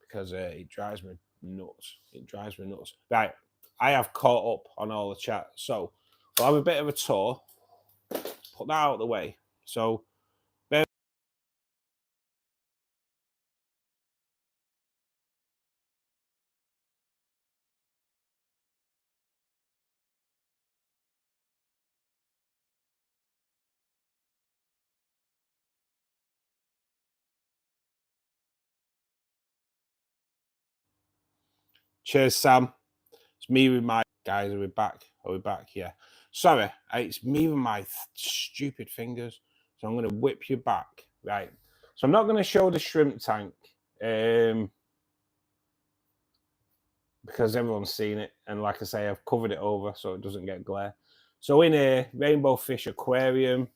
because it drives me nuts. It drives me nuts. Right, I have caught up on all the chat, so we'll have a bit of a tour. Put that out of the way. So. Cheers, Sam. It's me with my guys. Are we back? Are we back? Yeah. Sorry, it's me with my stupid fingers. So I'm going to whip you back. Right. So I'm not going to show the shrimp tank because everyone's seen it. And like I say, I've covered it over so it doesn't get glare. So in here, rainbow fish aquarium.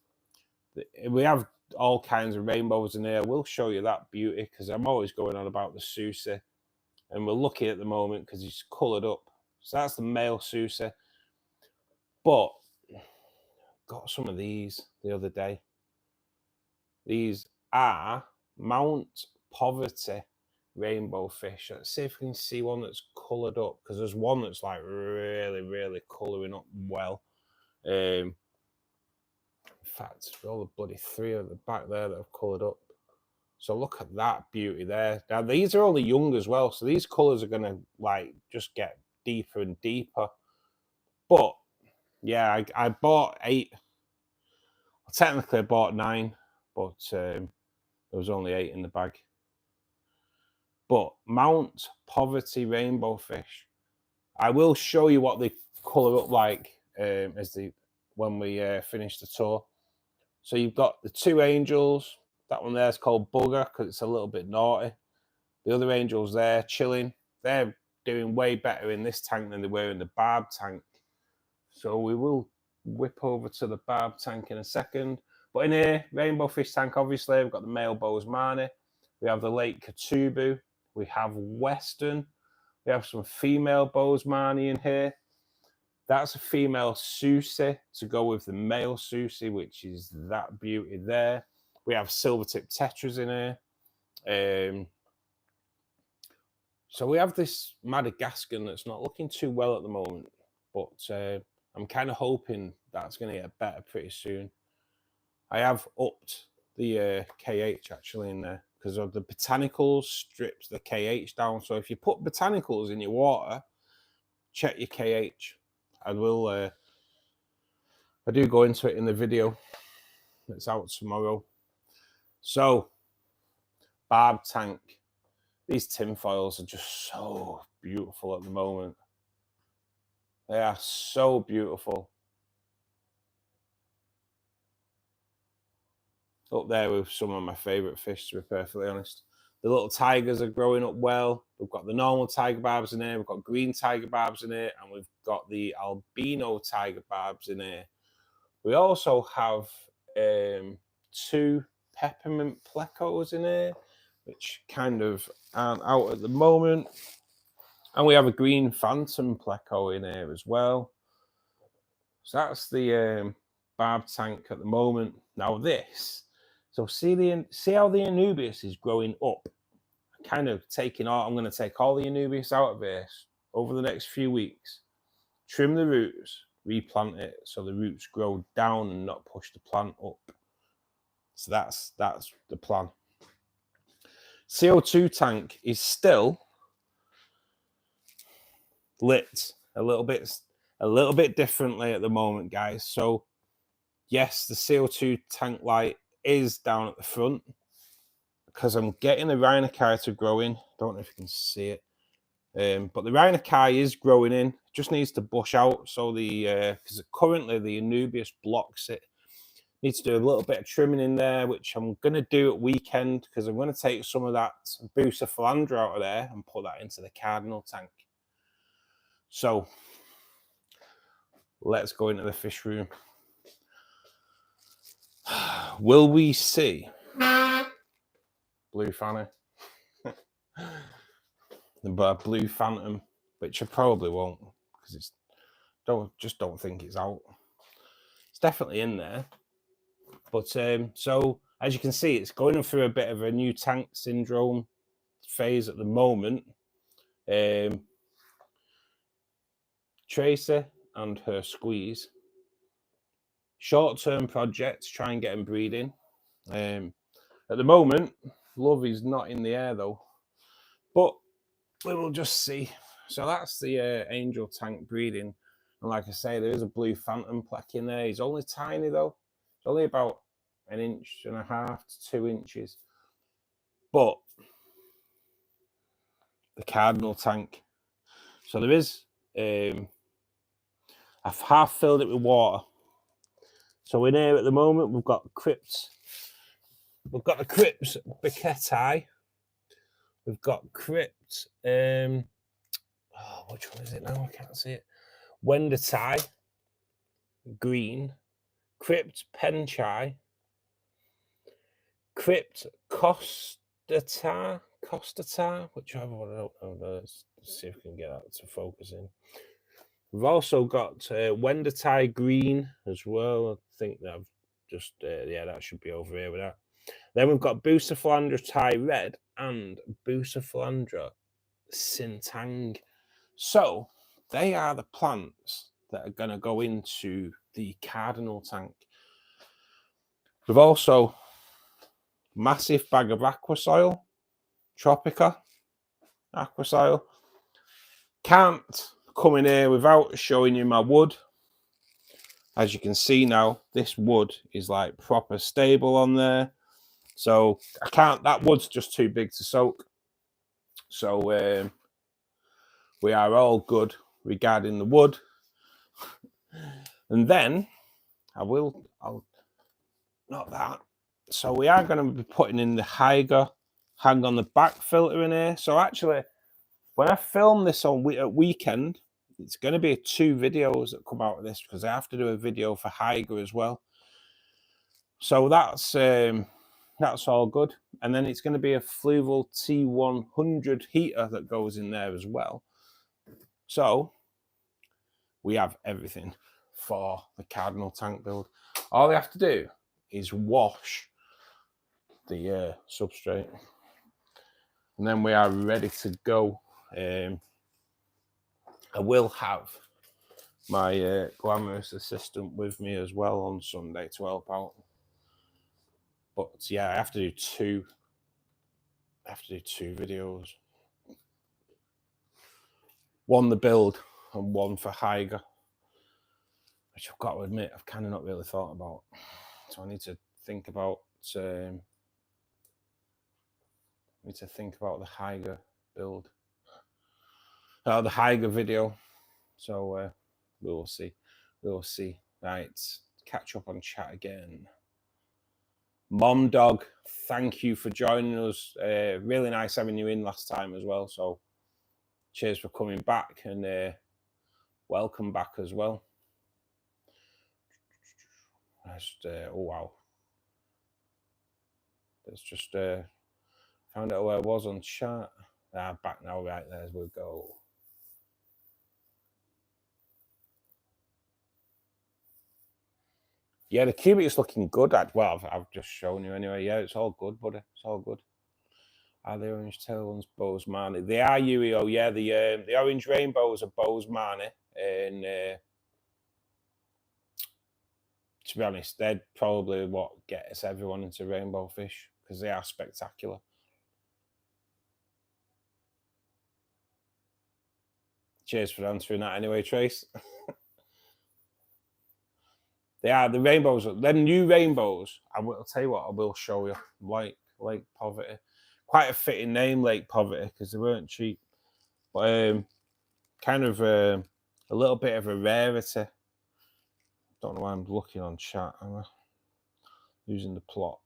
We have all kinds of rainbows in here. We'll show you that beauty because I'm always going on about the Susie. And we're lucky at the moment because he's coloured up. So that's the male Susie. But got some of these the other day. These are Mount Poverty rainbow fish. Let's see if we can see one that's coloured up because there's one that's like really colouring up well. In fact, all the bloody three at the back there that have coloured up. So look at that beauty there. Now these are only young as well, so these colours are going to like just get deeper and deeper. But yeah, I bought 8. Well, technically I bought 9, but there was only 8 in the bag. But Mount Poverty rainbow fish. I will show you what they colour up like when we finish the tour. So you've got the 2 angels. That one there is called Bugger because it's a little bit naughty. The other angels there chilling. They're doing way better in this tank than they were in the barb tank. So we will whip over to the barb tank in a second. But in here, rainbow fish tank, obviously, we've got the male Bozeman. We have the Lake Katubu. We have Western. We have some female Bozeman in here. That's a female Susie to go with the male Susie, which is that beauty there. We have silver tip tetras in here. So we have this Madagascar that's not looking too well at the moment, but I'm kind of hoping that's going to get better pretty soon. I have upped the KH actually in there because of the botanicals strips the KH down. So if you put botanicals in your water, check your KH. I will. I do go into it in the video that's out tomorrow. So, barb tank. These tinfoils are just so beautiful at the moment. They are so beautiful. Up there with some of my favourite fish, to be perfectly honest. The little tigers are growing up well. We've got the normal tiger barbs in here. We've got green tiger barbs in here. And we've got the albino tiger barbs in here. We also have 2 peppermint plecos in here, which kind of aren't out at the moment. And we have a green phantom pleco in here as well. So that's the barb tank at the moment. Now this, so see how the Anubias is growing up, kind of taking out. I'm going to take all the Anubias out of this over the next few weeks, trim the roots, replant it so the roots grow down and not push the plant up. So that's the plan. CO2 tank is still lit a little bit differently at the moment, guys. So yes, the CO2 tank light is down at the front because I'm getting the rhinokai to grow in. Don't know if you can see it, but the rhinokai is growing in. Just needs to bush out so the because currently the Anubias blocks it. Need to do a little bit of trimming in there, which I'm going to do at weekend, because I'm going to take some of that bucephalandra out of there and put that into the cardinal tank. So let's go into the fish room. Will we see blue fanny? The blue phantom, which I probably won't, because it's don't think it's out. It's definitely in there. But so as you can see, it's going through a bit of a new tank syndrome phase at the moment. Tracy and her squeeze. Short-term projects, try and get them breeding. At the moment, Love is not in the air though, but we will just see. So that's the angel tank breeding, and like I say, there is a blue phantom plec in there. He's only tiny though. It's only about 1.5 to 2 inches. But the cardinal tank. So there is. I've half filled it with water. So in here at the moment, we've got crypts. We've got the crypts betta. We've got crypt. Which one is it now? I can't see it. Wendatai, green. Crypt penchai. Crypt costata, whichever one, I don't know. Let's see if we can get that to focus in. We've also got Wendatai green as well. I think that I've just, yeah, that should be over here with that. Then we've got bucephalandra Thai red and bucephalandra sintang. So they are the plants that are going to go into the cardinal tank. We've also massive bag of aqua soil, Tropica aqua soil. Can't come in here without showing you my wood. As you can see now, this wood is like proper stable on there. So I can't, that wood's just too big to soak. So we are all good regarding the wood. And then I'll not that. So we are going to be putting in the Hygge hang on the back filter in here. So actually, when I film this on at weekend, it's going to be 2 videos that come out of this, because I have to do a video for Hygge as well. So that's all good. And then it's going to be a Fluval T100 heater that goes in there as well. So we have everything for the cardinal tank build. All we have to do is wash the substrate, and then we are ready to go. I will have my glamorous assistant with me as well on Sunday to help out. But yeah, I have to do two videos. One the build and one for Hygge, which I've got to admit I've kind of not really thought about. So I need to think about the Hygge build. The Hygge video. So we will see. We will see. Right, catch up on chat again. Mom Dog, thank you for joining us. Really nice having you in last time as well. So cheers for coming back, and welcome back as well. Oh wow. Let's just found out where I was on chat. Back now, right, there we go. Yeah, the cubic is looking good. Well, I've just shown you anyway. Yeah, it's all good, buddy. It's all good. Are the orange tail ones Bosemani? They are Ueo. Yeah, the orange rainbows are Bosemani, and to be honest, they're probably what gets everyone into rainbow fish, because they are spectacular. Cheers for answering that anyway, Trace. They are the rainbows. Them new rainbows, I will tell you what, I will show you. Lake Poverty. Quite a fitting name, Lake Poverty, because they weren't cheap. But kind of a little bit of a rarity. Don't know why I'm looking on chat, am I? Losing the plot.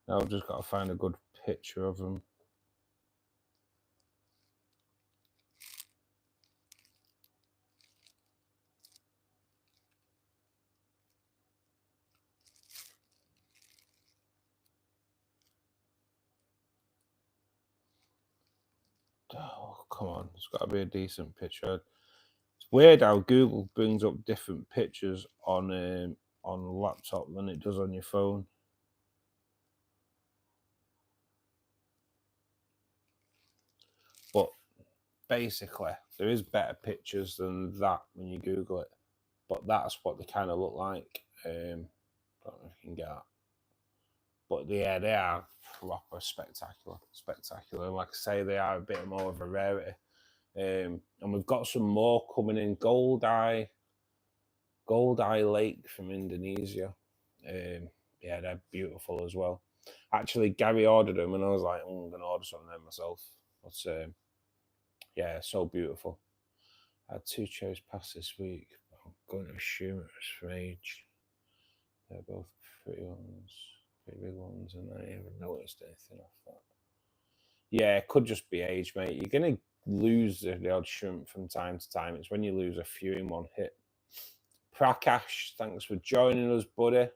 Now I've just got to find a good picture of them. Oh, come on. It's got to be a decent picture. It's weird how Google brings up different pictures on a laptop than it does on your phone. But basically, there is better pictures than that when you Google it. But that's what they kind of look like. Don't know if you can get that. But yeah, they are proper spectacular. Like I say, they are a bit more of a rarity. And we've got some more coming in. Gold Eye Lake from Indonesia. Yeah, they're beautiful as well. Actually, Gary ordered them, and I was like, I'm going to order some of them myself. But yeah, so beautiful. I had 2 cherries past this week. I'm going to assume it was for age. They're both pretty big ones, and I haven't noticed anything off that. Yeah, it could just be age, mate. You're going to lose the odd shrimp from time to time. It's when you lose a few in one hit. Prakash, thanks for joining us, buddy.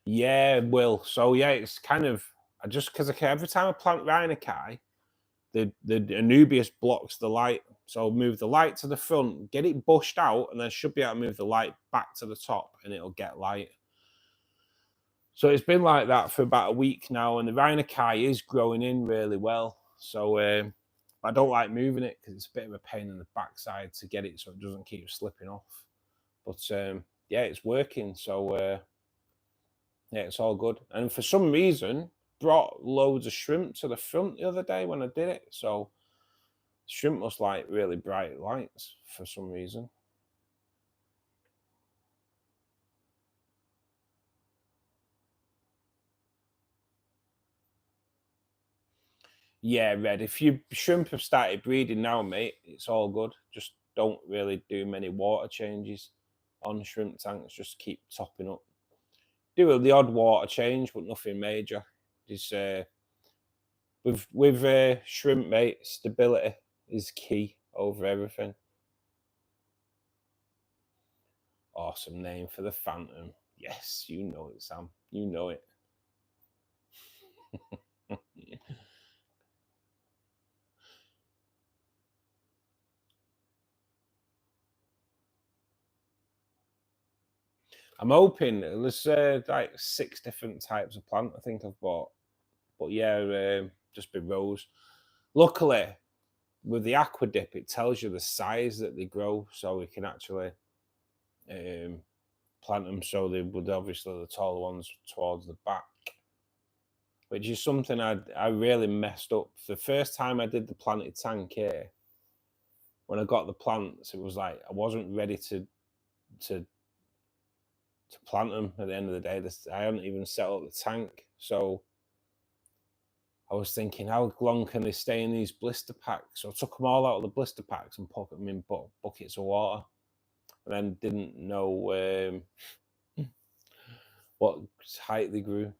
Yeah, Will. So yeah, it's kind of just because every time I plant Rhinocae, the Anubius blocks the light. So move the light to the front, get it bushed out, and then should be able to move the light back to the top, and it'll get light. So it's been like that for about a week now, and the Rhinocae is growing in really well. So I don't like moving it because it's a bit of a pain in the backside to get it so it doesn't keep slipping off. But yeah, it's working. So yeah, it's all good. And for some reason, brought loads of shrimp to the front the other day when I did it. So shrimp must like really bright lights for some reason. Yeah, Red, if your shrimp have started breeding now, mate, it's all good. Just don't really do many water changes on shrimp tanks. Just keep topping up. Do the odd water change, but nothing major. Just with shrimp, mate, stability is key over everything. Awesome name for the Phantom. Yes, you know it, Sam. You know it. I'm hoping there's like 6 different types of plant I think I've bought. But yeah, just be rows. Luckily, with the aqua dip, it tells you the size that they grow, so we can actually plant them so they would obviously the taller ones towards the back, which is something I really messed up. The first time I did the planted tank here, when I got the plants, it was like I wasn't ready to plant them at the end of the day. I hadn't even set up the tank, so I was thinking, how long can they stay in these blister packs? So I took them all out of the blister packs and put them in buckets of water, and then didn't know what height they grew.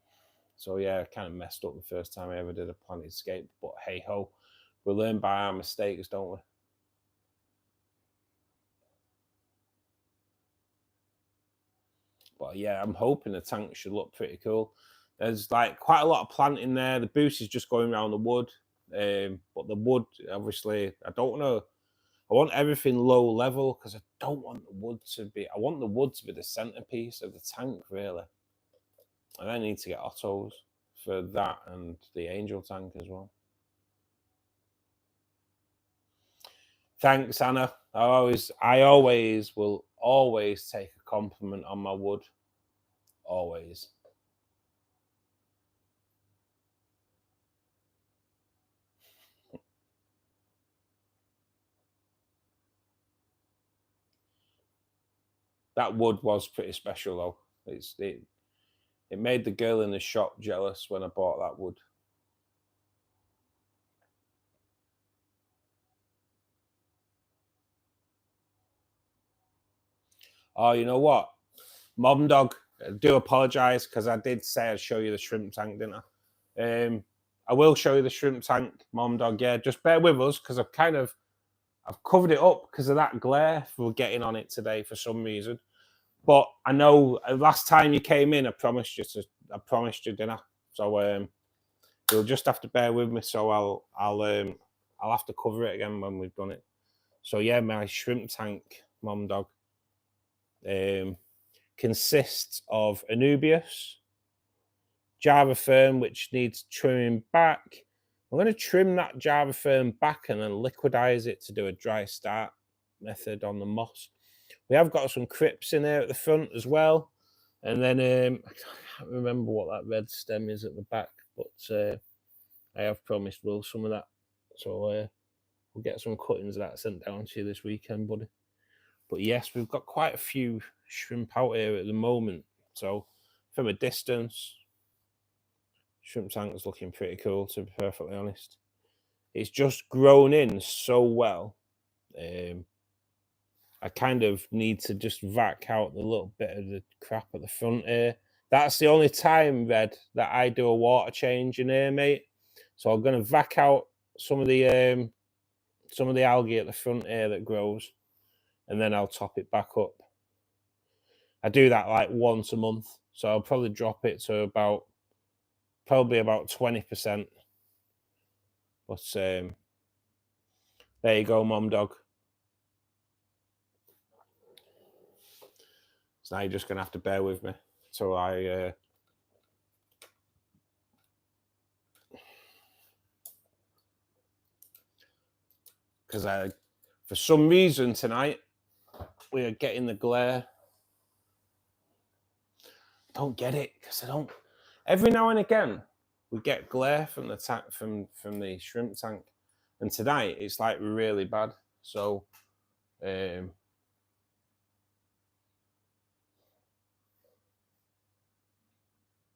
So yeah, I kind of messed up the first time I ever did a planted scape. But hey ho, we learn by our mistakes, don't we? But yeah, I'm hoping the tank should look pretty cool. There's like quite a lot of planting there. The boost is just going around the wood. But the wood, obviously, I don't know. I want everything low level because I don't want the wood to be. I want the wood to be the centerpiece of the tank, really. And I need to get autos for that and the angel tank as well. Thanks, Anna. I always will always take a compliment on my wood. Always. That wood was pretty special though. It made the girl in the shop jealous when I bought that wood. Oh, you know what? Mom Dog, I do apologise because I did say I'd show you the shrimp tank, didn't I? I will show you the shrimp tank, Mom Dog. Yeah, just bear with us because I've covered it up because of that glare we're getting on it today for some reason. But I know last time you came in, I promised you, didn't I? So you'll just have to bear with me. So I'll have to cover it again when we've done it. So yeah, my shrimp tank, Mom Dog, consists of Anubias, Java Fern, which needs trimming back. I'm going to trim that Java Fern back and then liquidize it to do a dry start method on the moss. We have got some crypts in there at the front as well. And then I can't remember what that red stem is at the back, but I have promised Will some of that. So we'll get some cuttings of that sent down to you this weekend, buddy. But yes, we've got quite a few shrimp out here at the moment. So from a distance, shrimp tank is looking pretty cool, to be perfectly honest. It's just grown in so well. I kind of need to just vac out the little bit of the crap at the front here. That's the only time, Red, that I do a water change in here, mate. So I'm going to vac out some of the algae at the front here that grows, and then I'll top it back up. I do that like once a month, so I'll probably drop it to probably about 20%. But there you go, Mom Dog. So now you're just going to have to bear with me till I... Because for some reason tonight, we are getting the glare. I don't get it, because I don't... Every now and again, we get glare from the tank, from the shrimp tank. And tonight, it's like really bad. So...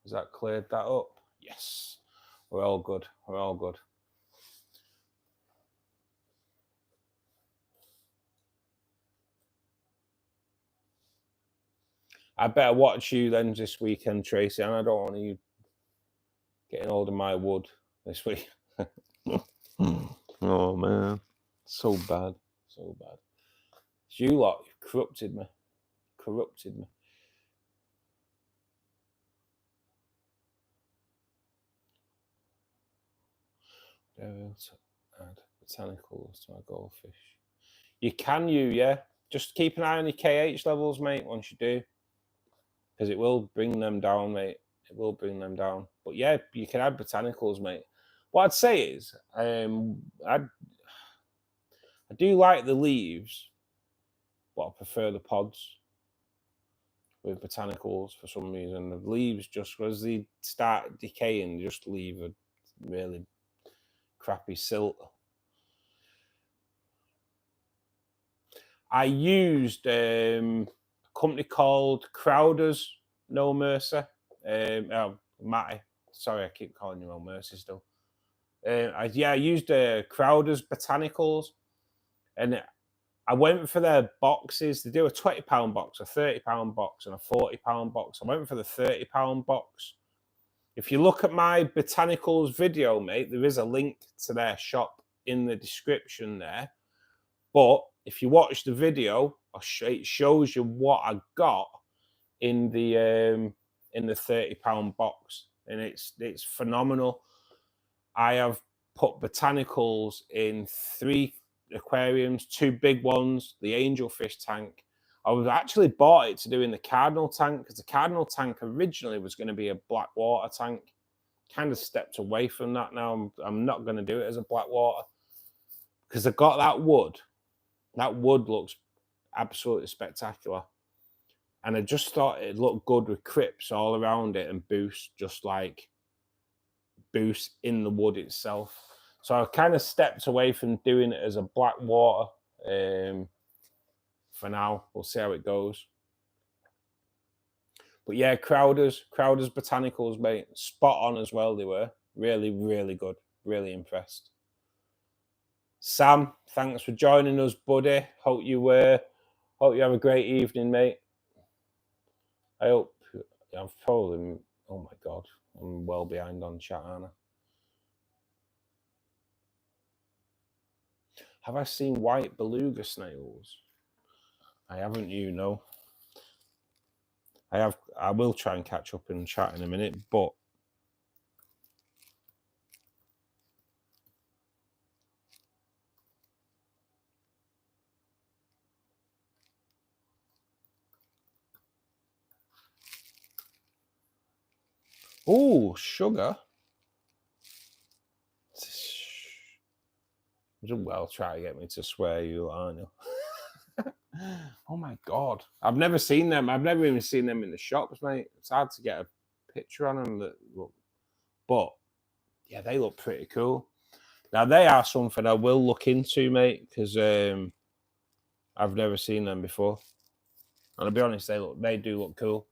has that cleared that up? Yes. We're all good. We're all good. I better watch you then this weekend, Tracy, and I don't want you getting hold of my wood this week. Oh, man. So bad. So bad. It's you lot. You've corrupted me. Corrupted me. Able to add botanicals to my goldfish. You can, yeah. Just keep an eye on your KH levels, mate, once you do. Because it will bring them down, mate. It will bring them down. But yeah, you can add botanicals, mate. What I'd say is, I do like the leaves, but I prefer the pods with botanicals for some reason. The leaves, just as they start decaying, just leave a really crappy silt. I used a company called Crowder's No Mercy. Matty. Sorry, I keep calling you No Mercy still. I used Crowder's Botanicals, and I went for their boxes. They do a £20 box, a £30 box, and a £40 box. I went for the £30 box. If you look at my Botanicals video, mate, there is a link to their shop in the description there. But if you watch the video, it shows you what I got in the £30 box, and it's phenomenal. I have put botanicals in 3 aquariums, 2 big ones, the angelfish tank. I was actually bought it to do in the cardinal tank, because the cardinal tank originally was going to be a black water tank, kind of stepped away from that now. I'm not going to do it as a black water because I got that wood. That wood looks absolutely spectacular. And I just thought it looked good with crypts all around it and boost in the wood itself. So I kind of stepped away from doing it as a black water for now. We'll see how it goes. But yeah, Crowder's Botanicals, mate, spot on as well. They were really, really good. Really impressed. Sam, thanks for joining us, buddy. Hope you have a great evening, mate. I hope I've probably. Oh my god, I'm well behind on chat, aren't I? Have I seen white beluga snails? I haven't, you know. I will try and catch up in chat in a minute, but oh, sugar. Well, try to get me to swear you, aren't you? Oh my god, I've never seen them. I've never even seen them in the shops, mate. It's hard to get a picture on them that look, but yeah, they look pretty cool. Now they are something I will look into, mate, because I've never seen them before, and I'll be honest, they do look cool.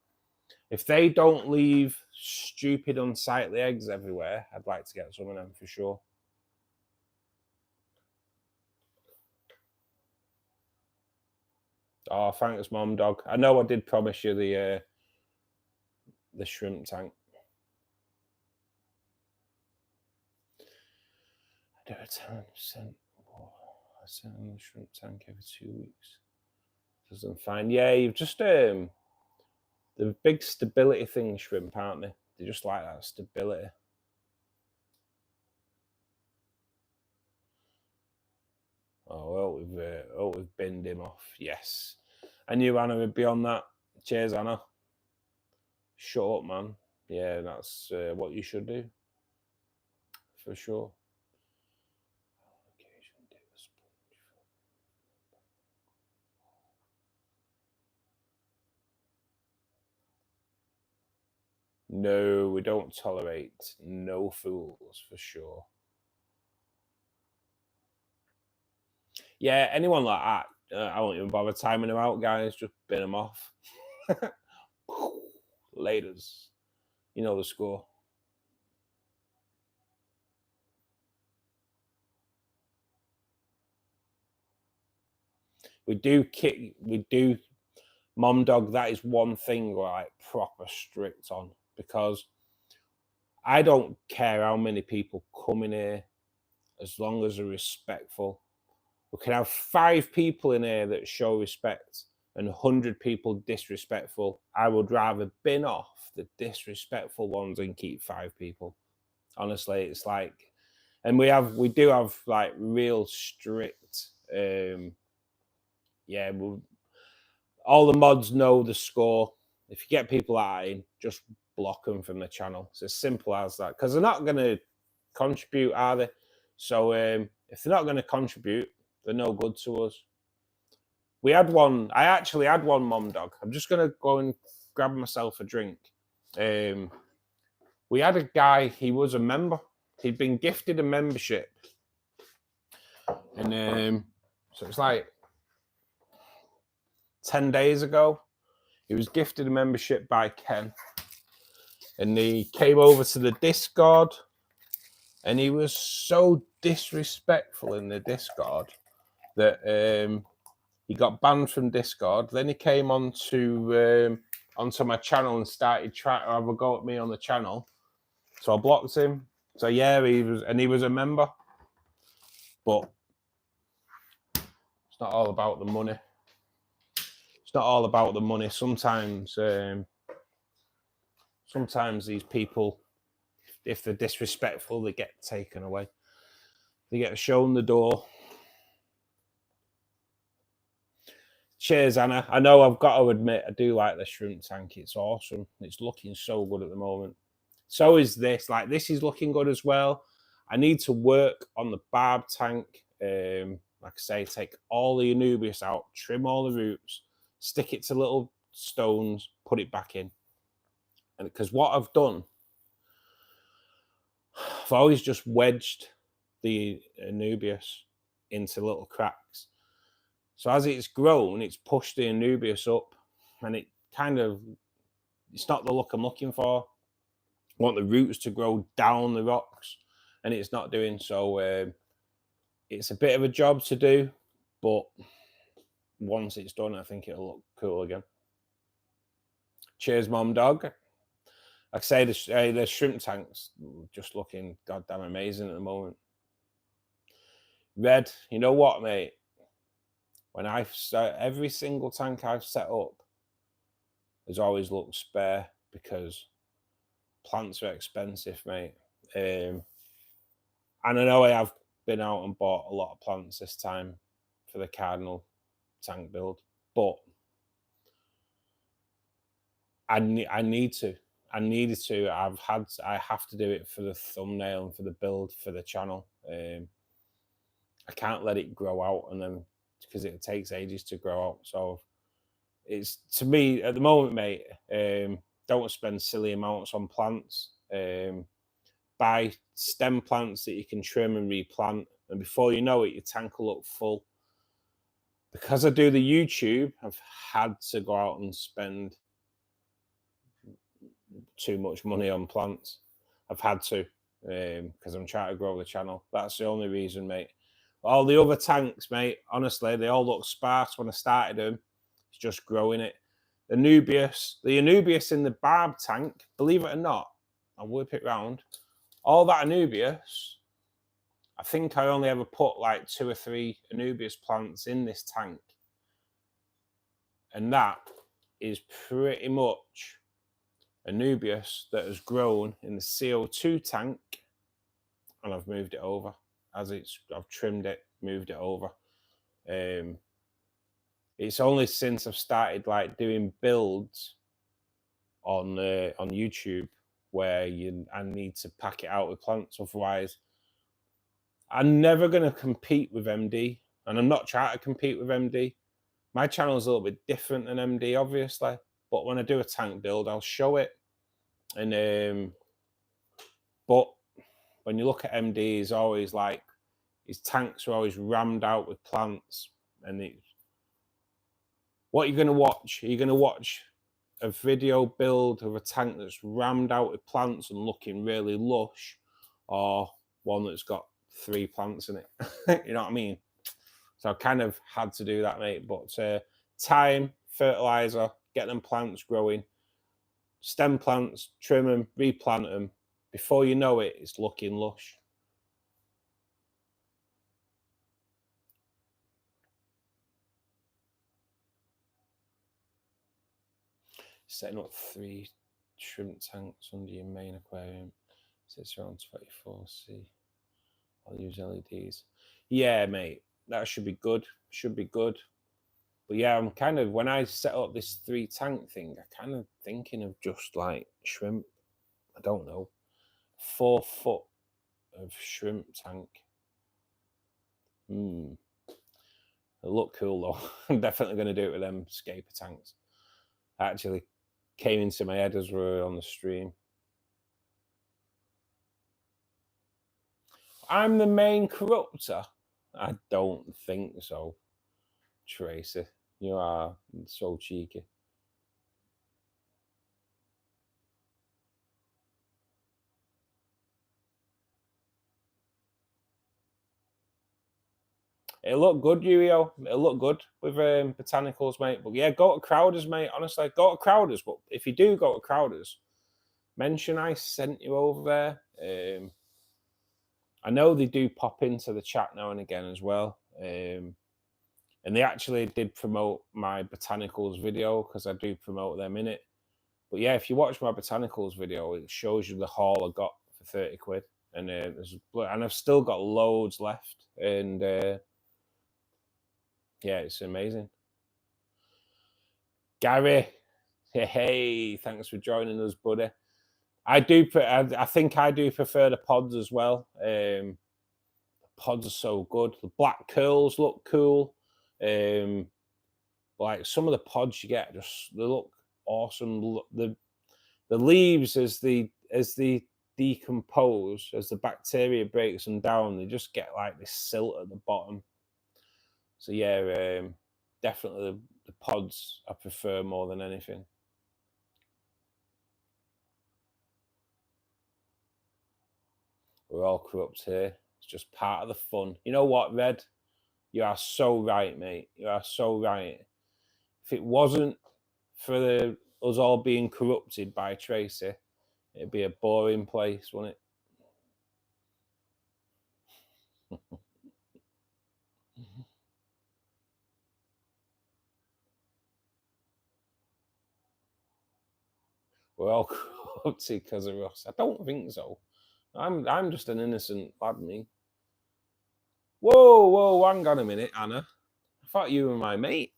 If they don't leave stupid unsightly eggs everywhere, I'd like to get some of them for sure. Oh, thanks, Mom Dog. I know I did promise you the shrimp tank. I do a 10%. I sent in the shrimp tank every 2 weeks. Doesn't find. Yeah, you've just the big stability thing, shrimp, aren't they? They just like that stability. Oh, we've binned him off. Yes, I knew Anna would be on that. Cheers, Anna. Shut up, man. Yeah, that's what you should do for sure. No, we don't tolerate no fools for sure. Yeah, anyone like that, I won't even bother timing them out, guys. Just bin them off. Laters. You know the score. We do, Mom Dog, that is one thing we're like proper strict on, because I don't care how many people come in here as long as they're respectful. We can have 5 people in here that show respect and 100 people disrespectful. I would rather bin off the disrespectful ones and keep 5 people. Honestly, it's like, and we do have like real strict, yeah, all the mods know the score. If you get people out in, just block them from the channel. It's as simple as that, because they're not going to contribute, are they? So if they're not going to contribute, they're no good to us. I actually had one, Mom Dog. I'm just going to go and grab myself a drink. We had a guy, he was a member. He'd been gifted a membership. And so it's like 10 days ago, he was gifted a membership by Ken. And he came over to the Discord, and he was so disrespectful in the Discord that he got banned from Discord. Then he came onto my channel and started trying to have a go at me on the channel. So I blocked him. So yeah, he was a member. But it's not all about the money. It's not all about the money. Sometimes these people, if they're disrespectful, they get taken away. They get shown the door. Cheers, Anna. I know I've got to admit, I do like the shrimp tank. It's awesome. It's looking so good at the moment. So is this. Like, this is looking good as well. I need to work on the barb tank. Like I say, take all the Anubias out, trim all the roots, stick it to little stones, put it back in. And because what I've done, I've always just wedged the Anubias into little cracks. So as it's grown, it's pushed the Anubias up, and it kind of, it's not the look I'm looking for. I want the roots to grow down the rocks, and it's not doing so. It's a bit of a job to do, but once it's done, I think it'll look cool again. Cheers, Mom Dog. Like I say, the shrimp tanks just looking goddamn amazing at the moment. Red, you know what, mate? When I've every single tank I've set up has always looked spare, because plants are expensive, mate. And I know I have been out and bought a lot of plants this time for the Cardinal tank build, but I needed to. I have to do it for the thumbnail and for the build for the channel. I can't let it grow out, and then, because it takes ages to grow out. So it's, to me at the moment, mate, don't spend silly amounts on plants. Buy stem plants that you can trim and replant, and before you know it, your tank will look full. Because I do the YouTube, I've had to go out and spend too much money on plants. I've had to, because I'm trying to grow the channel. That's the only reason, mate. All the other tanks, mate, honestly, they all look sparse when I started them. It's just growing it. The Anubias in the barb tank, believe it or not, I'll whip it round. All that Anubias, I think I only ever put like 2 or 3 Anubias plants in this tank. And that is pretty much Anubias that has grown in the CO2 tank, and I've moved it over. I've trimmed it, moved it over. It's only since I've started like doing builds on YouTube where I need to pack it out with plants. Otherwise, I'm never going to compete with MD, and I'm not trying to compete with MD. My channel is a little bit different than MD, obviously, but when I do a tank build, I'll show it. And but when you look at MD, he's always like, his tanks are always rammed out with plants. And what you're going to watch? Are you going to watch a video build of a tank that's rammed out with plants and looking really lush, or one that's got 3 plants in it? You know what I mean? So I kind of had to do that, mate. But time, fertilizer, get them plants growing, stem plants, trim them, replant them. Before you know it, it's looking lush. Setting up 3 shrimp tanks under your main aquarium. Sits around 24C. I'll use LEDs. Yeah, mate, that should be good. Should be good. But yeah, I'm kind of, when I set up this 3 tank thing, I'm kind of thinking of just like shrimp. I don't know. 4 foot of shrimp tank. It'll look cool though. I'm definitely going to do it with them scaper tanks. Actually came into my head as we were on the stream. I'm the main corruptor? I don't think so, Tracy. You are so cheeky. It'll look good, Yu-Gi-Oh! It'll look good with botanicals, mate. But yeah, go to Crowders, mate. Honestly, go to Crowders. But if you do go to Crowders, mention I sent you over there. I know they do pop into the chat now and again as well. And they actually did promote my botanicals video, because I do promote them in it. But yeah, if you watch my botanicals video, it shows you the haul I got for 30 quid. And I've still got loads left. And yeah, it's amazing. Gary, hey, thanks for joining us, buddy. I think I do prefer the pods as well. Pods are so good. The black curls look cool. Like some of the pods you get, just they look awesome. The leaves as they decompose, as the bacteria breaks them down, they just get like this silt at the bottom. So yeah, definitely the pods I prefer more than anything. We're all corrupt here. It's just part of the fun. You know what, Red? You are so right, mate. You are so right. If it wasn't for us all being corrupted by Tracy, it'd be a boring place, wouldn't it? We're all corrupted because of us. I don't think so. I'm just an innocent lad, me. Whoa, hang on a minute, Anna. I thought you were my mate.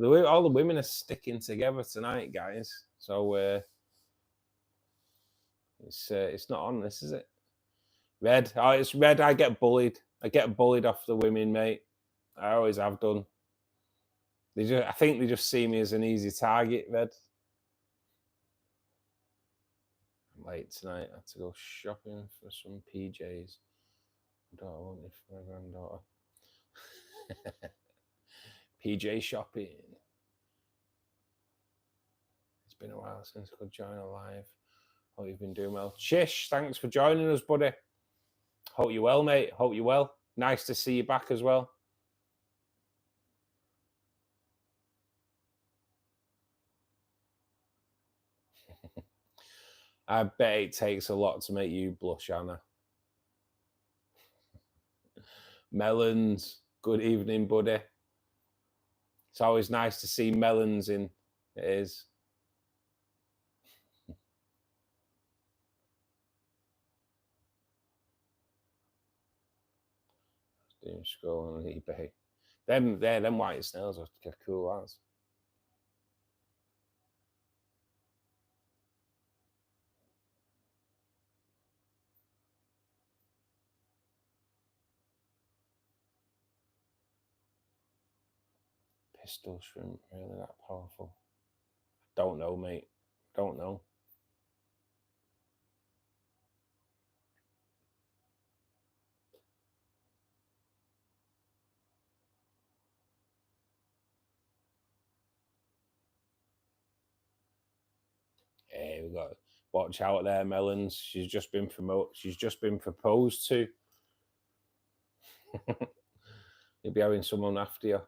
All the women are sticking together tonight, guys. So it's not on this, is it? Red. Oh, it's Red. I get bullied. I get bullied off the women, mate. I always have done. I think they just see me as an easy target, Red. I'm late tonight. I had to go shopping for some PJs. I don't want it for my granddaughter. PJ shopping. It's been a while since I could join a live. Hope you've been doing well. Chish, thanks for joining us, buddy. Hope you're well, mate. Hope you're well. Nice to see you back as well. I bet it takes a lot to make you blush, Anna. Melons, good evening, buddy. It's always nice to see melons in. It is. Doing scroll on eBay. Them white snails are cool as. Pistol shrimp, really that powerful? Don't know, mate. Don't know. Hey, we got watch out there, melons. She's just been proposed to. You'll be having someone after you.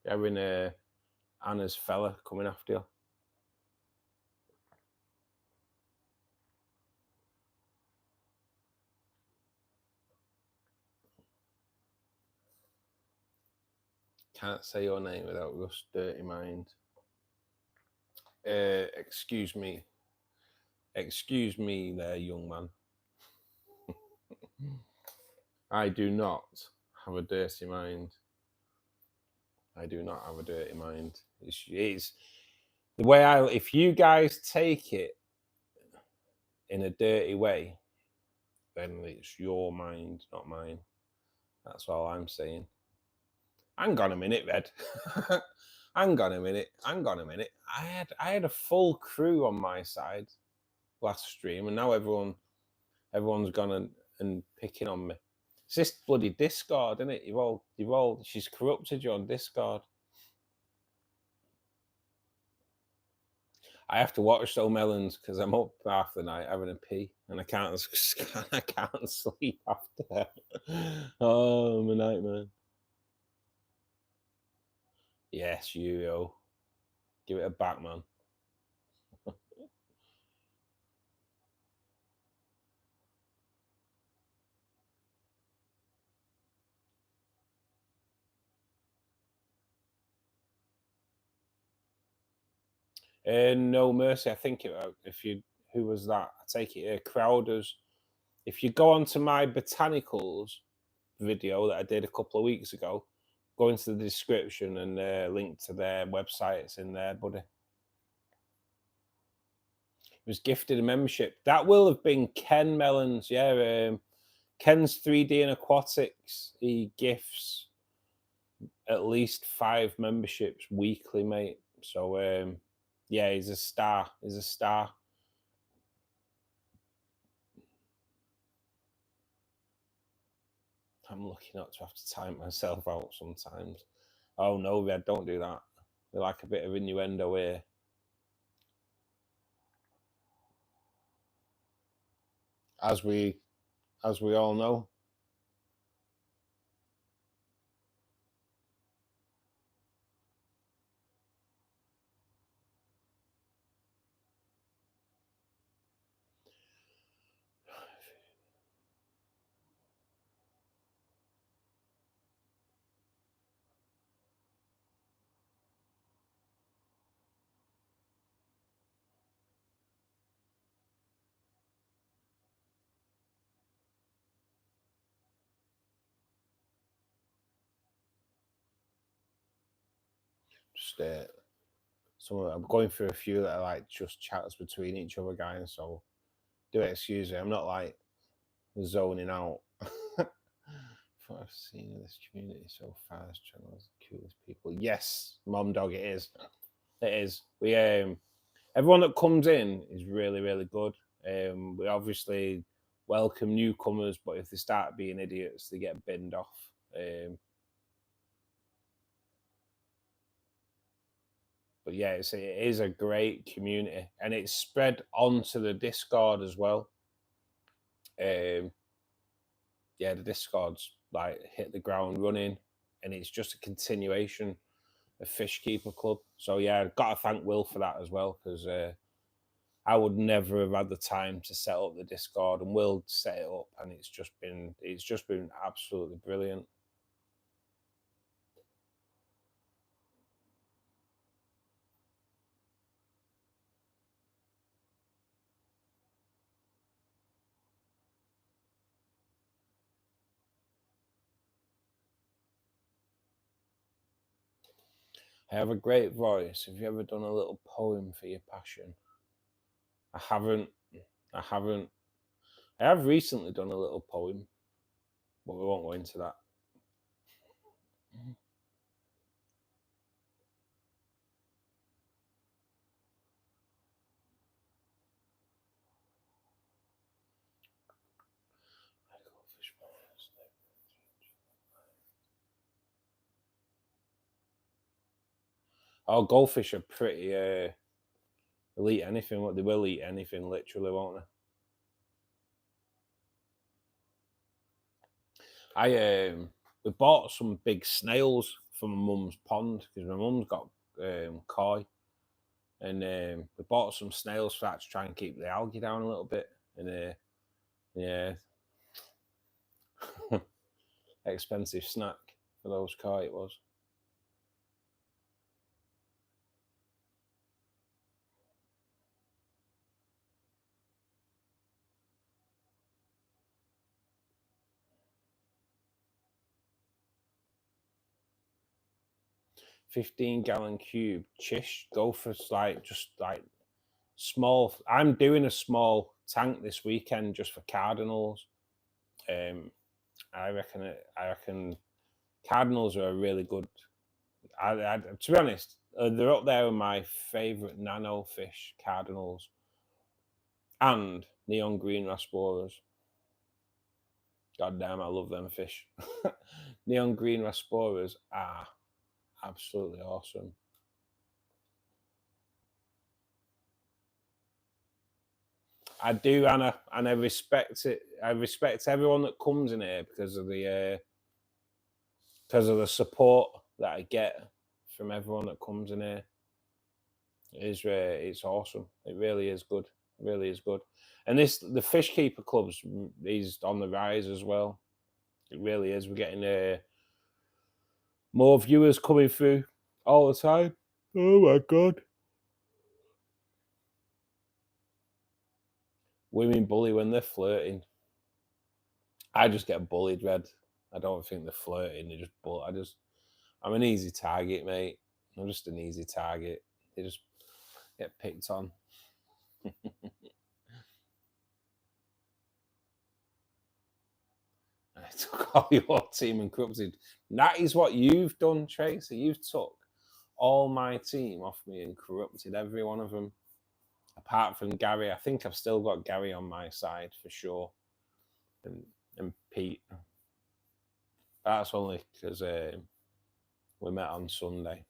You're having Anna's fella coming after you. Can't say your name without Russ Dirty Mind. Excuse me. Excuse me there, young man. I do not have a dirty mind. I do not have a dirty mind. It's the way if you guys take it in a dirty way, then it's your mind, not mine. That's all I'm saying. Hang on a minute, Red. Hang on a minute. I had a full crew on my side last stream, and now everyone's gone and picking on me. It's this bloody Discord, isn't it? She's corrupted you on Discord. I have to watch those melons because I'm up half the night having a pee, and I can't sleep after that. Oh, I'm a nightmare. Yes, yo. Give it a back, man. No mercy. I think who was that? I take it Crowders. If you go onto my botanicals video that I did a couple of weeks ago, go into the description and link to their website. It's in there, buddy. was gifted a membership. That will have been Ken Mellons. Yeah, Ken's 3D and Aquatics. He gifts at least 5 memberships weekly, mate. So yeah, he's a star. He's a star. I'm lucky not to have to time myself out sometimes. Oh no, Red, don't do that. We like a bit of innuendo here. As we all know. Just I'm going through a few that are like just chats between each other, guys. So do excuse me. I'm not like zoning out. What I've seen in this community so far, this channel is the coolest people. Yes, Mom Dog, it is. It is. We everyone that comes in is really, really good. We obviously welcome newcomers, but if they start being idiots, they get binned off. But yeah, it is a great community, and it's spread onto the Discord as well. Yeah, the Discord's like hit the ground running, and it's just a continuation of Fishkeeper Club. So yeah, I've got to thank Will for that as well, because I would never have had the time to set up the Discord, and Will set it up, and it's just been absolutely brilliant. I have a great voice. Have you ever done a little poem for your passion? I haven't. I haven't. I have recently done a little poem, but we won't go into that. Oh, goldfish are pretty. They'll eat anything. They will eat anything, literally, won't they? We bought some big snails from my mum's pond because my mum's got koi, and we bought some snails for that to try and keep the algae down a little bit. And yeah, expensive snack for those koi it was. $15-gallon cube. Chish, go for just like small. I'm doing a small tank this weekend just for cardinals. I reckon cardinals are a really good. To be honest, they're up there with my favorite nano fish, cardinals, and neon green rasboras. God damn, I love them fish. Neon green rasboras are absolutely awesome. I do, Anna, and I respect it. I respect everyone that comes in here because of the support that I get from everyone that comes in here. It's awesome. It really is good. It really is good. And the Fishkeeper Club's is on the rise as well. It really is. We're getting more viewers coming through all the time. Oh my god. Women bully when they're flirting. I just get bullied, Red. I don't think they're flirting. They just I'm an easy target, mate. I'm just an easy target. They just get picked on. I took all your team and corrupted. That is what you've done, Tracy. You've took all my team off me and corrupted every one of them, apart from Gary. I think I've still got Gary on my side for sure, and Pete. That's only because we met on Sunday.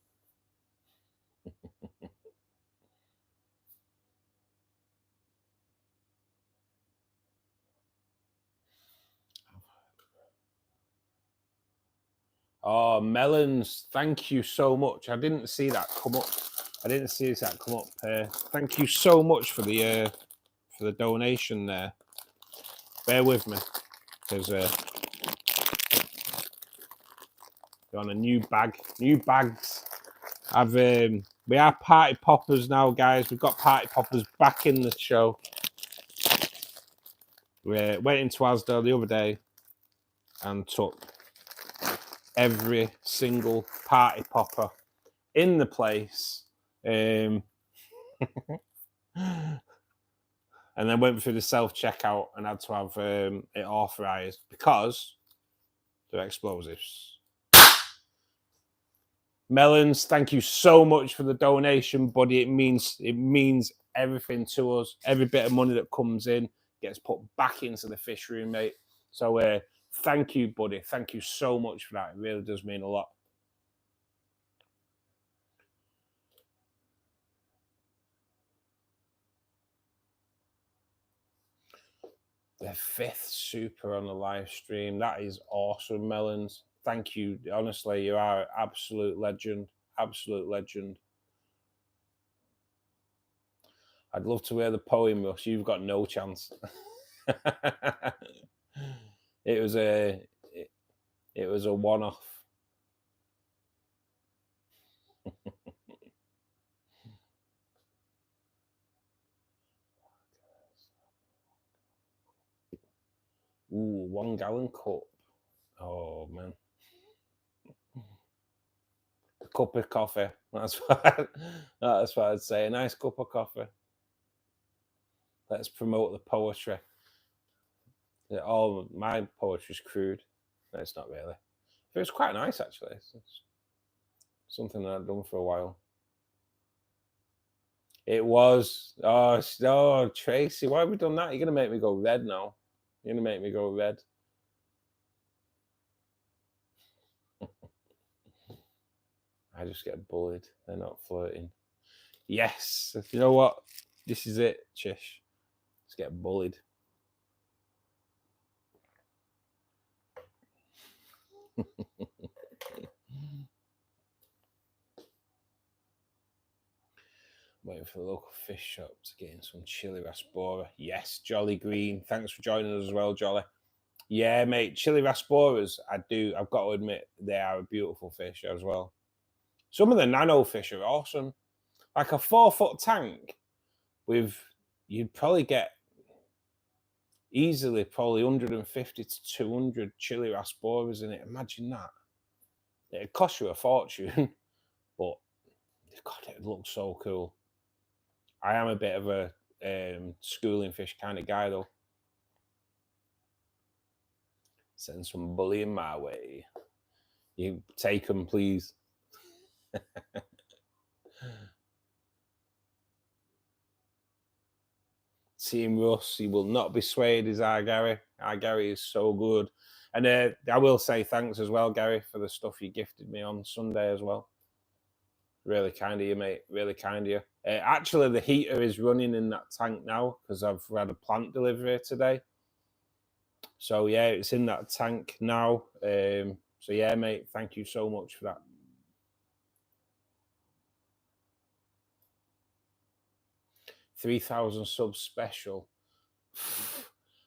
Oh, melons! Thank you so much. I didn't see that come up. Thank you so much for the donation there. Bear with me, because we're on a new bags. We are party poppers now, guys. We've got party poppers back in the show. We went into Asda the other day and took every single party popper in the place, and then went through the self-checkout and had to have it authorized because they're explosives. Melons, thank you so much for the donation, buddy. It means everything to us. Every bit of money that comes in gets put back into the fish room, mate. So thank you, buddy. Thank you so much for that. It really does mean a lot. The 5th super on the live stream. That is awesome, Melons. Thank you. Honestly, you are an absolute legend. Absolute legend. I'd love to hear the poem, Russ. You've got no chance. It was a one-off. Ooh, 1 gallon cup. Oh man. A cup of coffee. That's what I'd say. A nice cup of coffee. Let's promote the poetry. All my poetry's crude. No, it's not really. It was quite nice actually. It's something that I've done for a while. It was. Oh, Tracy, why have we done that? You're gonna make me go red now. You're gonna make me go red. I just get bullied. They're not flirting. Yes. You know what? This is it, Chish. Let's get bullied. Waiting for the local fish shop to get in some chili raspora. Yes, Jolly Green. Thanks for joining us as well, Jolly. Yeah, mate. Chili rasporas, I've got to admit, they are a beautiful fish as well. Some of the nano fish are awesome. Like a 4-foot tank you'd probably get easily probably 150 to 200 chili rasporas in it. Imagine that. It'd cost you a fortune, but God, it looks so cool. I am a bit of a schooling fish kind of guy, though. Send some bullying my way. You take them, please. Team Russ, he will not be swayed, is our Gary. Our Gary is so good. And I will say thanks as well, Gary, for the stuff you gifted me on Sunday as well. Really kind of you, mate. Really kind of you. Actually, the heater is running in that tank now because I've had a plant delivery today. So, yeah, it's in that tank now. So, yeah, mate, thank you so much for that. 3,000 subs special.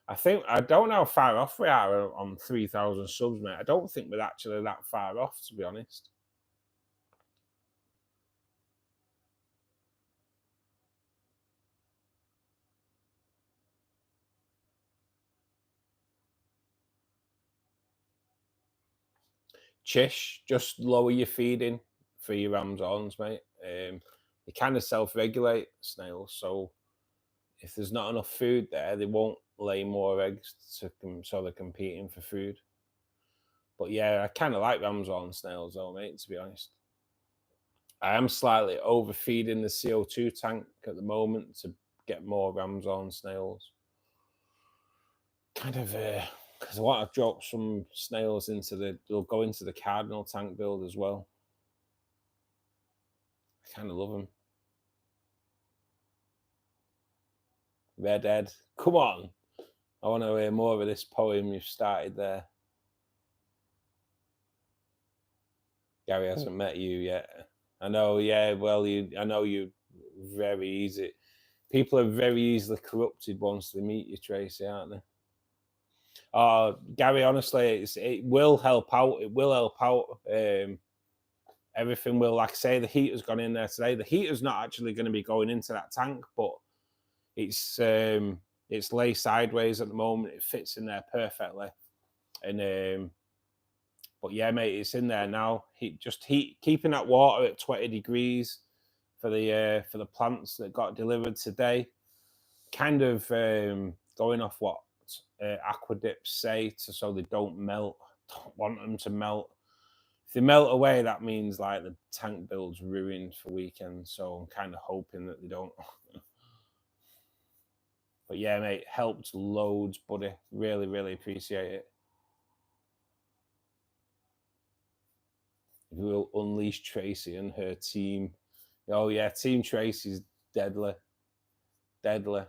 I don't know how far off we are on 3,000 subs, mate. I don't think we're actually that far off, to be honest. Chish, just lower your feeding for your Amazons, mate. They kind of self-regulate, snails, so if there's not enough food there, they won't lay more eggs so they're competing for food. But yeah, I kind of like ramshorn snails though, mate, to be honest. I am slightly overfeeding the CO2 tank at the moment to get more ramshorn snails. Kind of, because I want to drop some snails into they'll go into the cardinal tank build as well. I kind of love them. Redhead, come on. I want to hear more of this poem you've started there. Gary hasn't met you yet. I know, yeah, well, I know you very easy. People are very easily corrupted once they meet you, Tracy, aren't they? Gary, honestly, it will help out. It will help out. Everything will, like I say, the heater's gone in there today. The heater's not actually going to be going into that tank, but it's lay sideways at the moment. It fits in there perfectly. And but yeah, mate, it's in there now. Keeping that water at 20 degrees for the plants that got delivered today. Kind of going off what aquadips say, so they don't melt. Don't want them to melt. If they melt away, that means like the tank build's ruined for weekends. So I'm kind of hoping that they don't. But yeah, mate, helped loads, buddy. Really, really appreciate it. We will unleash Tracy and her team. Oh yeah, Team Tracy's deadly. Deadly.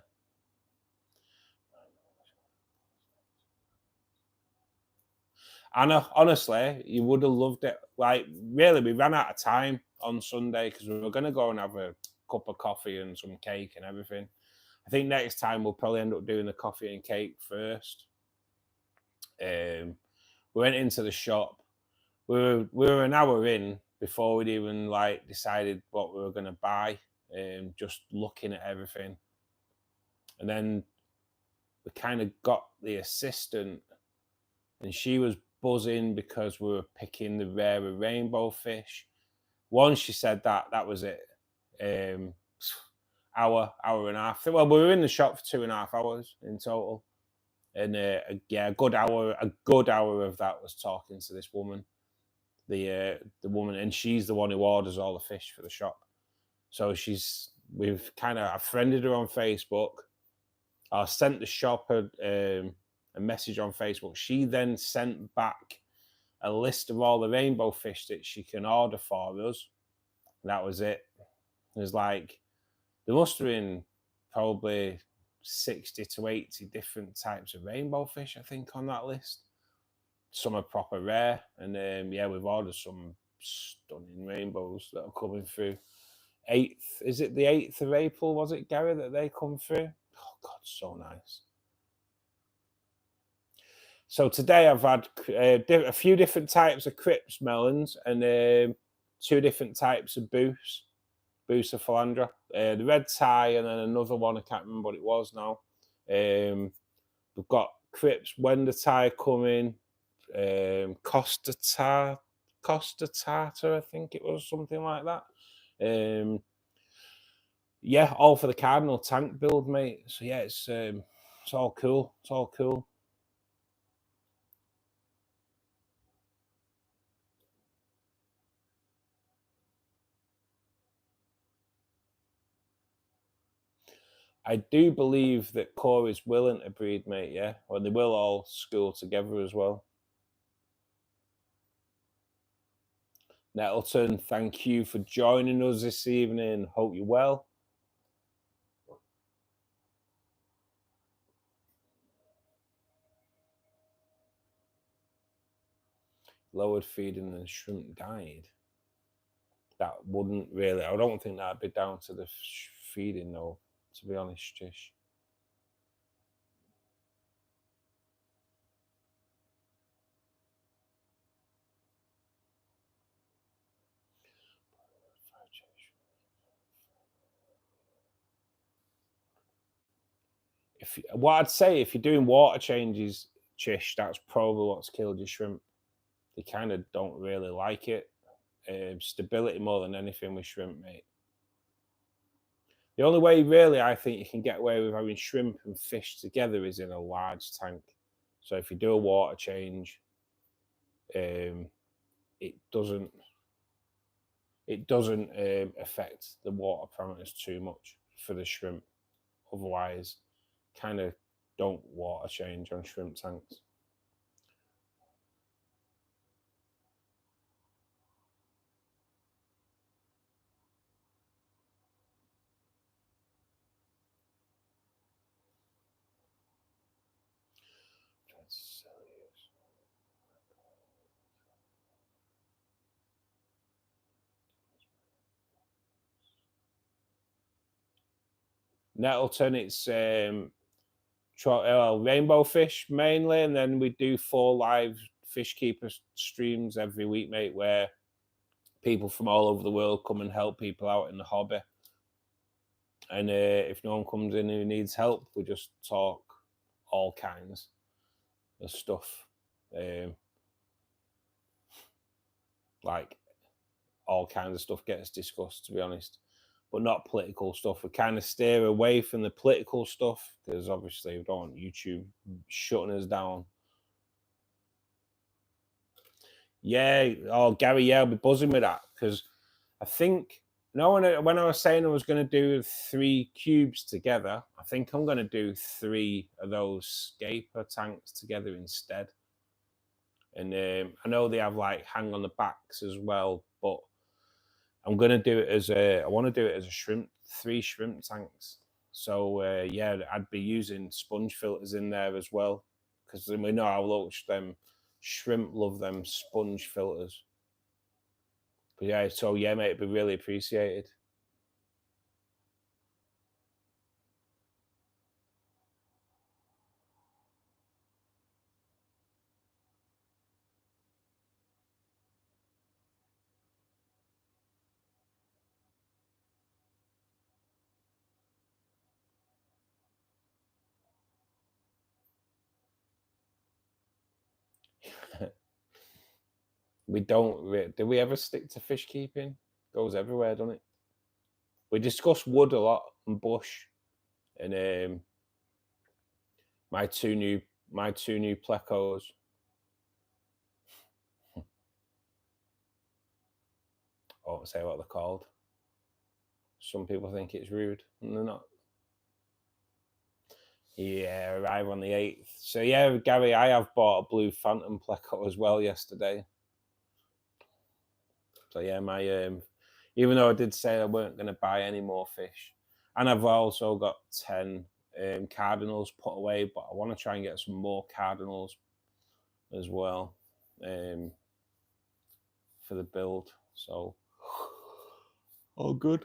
And honestly, you would have loved it. Like, really, we ran out of time on Sunday because we were going to go and have a cup of coffee and some cake and everything. I think next time we'll probably end up doing the coffee and cake first. We went into the shop. We were an hour in before we'd even like decided what we were going to buy. Just looking at everything, and then we kind of got the assistant, and she was buzzing because we were picking the rarer rainbow fish. Once she said that was it. Hour and a half. Well, we were in the shop for 2.5 hours in total, and yeah, a good hour of that was talking to this woman, the woman, and she's the one who orders all the fish for the shop. So we've kind of, I friended her on Facebook. I sent the shop a message on Facebook. She then sent back a list of all the rainbow fish that she can order for us. And that was it. It was like, there must have been probably 60 to 80 different types of rainbow fish, I think, on that list. Some are proper rare. And yeah, we've ordered some stunning rainbows that are coming through. 8th, is it the 8th of April, was it, Gary, that they come through? Oh, God, so nice. So today I've had a few different types of crypts melons and 2 different types of Boosa philandra. The red tie and then another one, I can't remember what it was now. We've got crypts Wender tie coming, Costa Tata, I think it was, something like that. Yeah, all for the cardinal tank build, mate. So yeah, it's all cool. It's all cool. I do believe that Corey's willing to breed, mate, yeah? Or they will all school together as well. Nettleton, thank you for joining us this evening. Hope you're well. Lowered feeding and shrimp died. That wouldn't really, I don't think that'd be down to the feeding, though, to be honest, Tish. What I'd say, if you're doing water changes, Chish, that's probably what's killed your shrimp. They kind of don't really like it. Stability more than anything with shrimp, mate. The only way, really, I think you can get away with having shrimp and fish together is in a large tank. So if you do a water change, it doesn't affect the water parameters too much for the shrimp. Otherwise, kind of don't water change on shrimp tanks. Nettleton, it's rainbow fish mainly, and then we do 4 live fish keeper streams every week, mate, where people from all over the world come and help people out in the hobby. And if no one comes in who needs help, we just talk all kinds of stuff. Like all kinds of stuff gets discussed, to be honest, but not political stuff. We kind of steer away from the political stuff because obviously we don't want YouTube shutting us down. Yeah, oh Gary, yeah, I'll be buzzing with that because I think when I was saying I was going to do 3 cubes together, I think I'm going to do 3 of those scaper tanks together instead. And I know they have like hang on the backs as well, but I'm going to do it as I want to do it as a shrimp, 3 shrimp tanks. So yeah, I'd be using sponge filters in there as well because we know how much them shrimp love them sponge filters. But yeah, so yeah, mate, it'd be really appreciated. We don't. Do we ever stick to fish keeping? Goes everywhere, doesn't it? We discuss wood a lot and bush, and my two new plecos. I won't say what they're called. Some people think it's rude, and they're not. Yeah, arrive on the 8th. So yeah, Gary, I have bought a blue phantom pleco as well yesterday. So yeah, my even though I did say I weren't going to buy any more fish, and I've also got 10 cardinals put away, but I want to try and get some more cardinals as well for the build. So all good.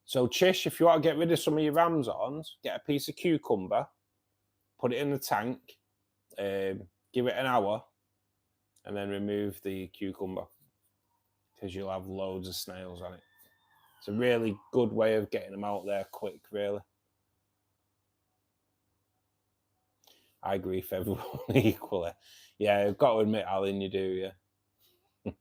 So Chish, if you want to get rid of some of your Ramsons, get a piece of cucumber, put it in the tank, give it an hour, and then remove the cucumber because you'll have loads of snails on it. It's a really good way of getting them out there quick, really. I grief everyone equally. Yeah, I've got to admit, Alan, you do, yeah.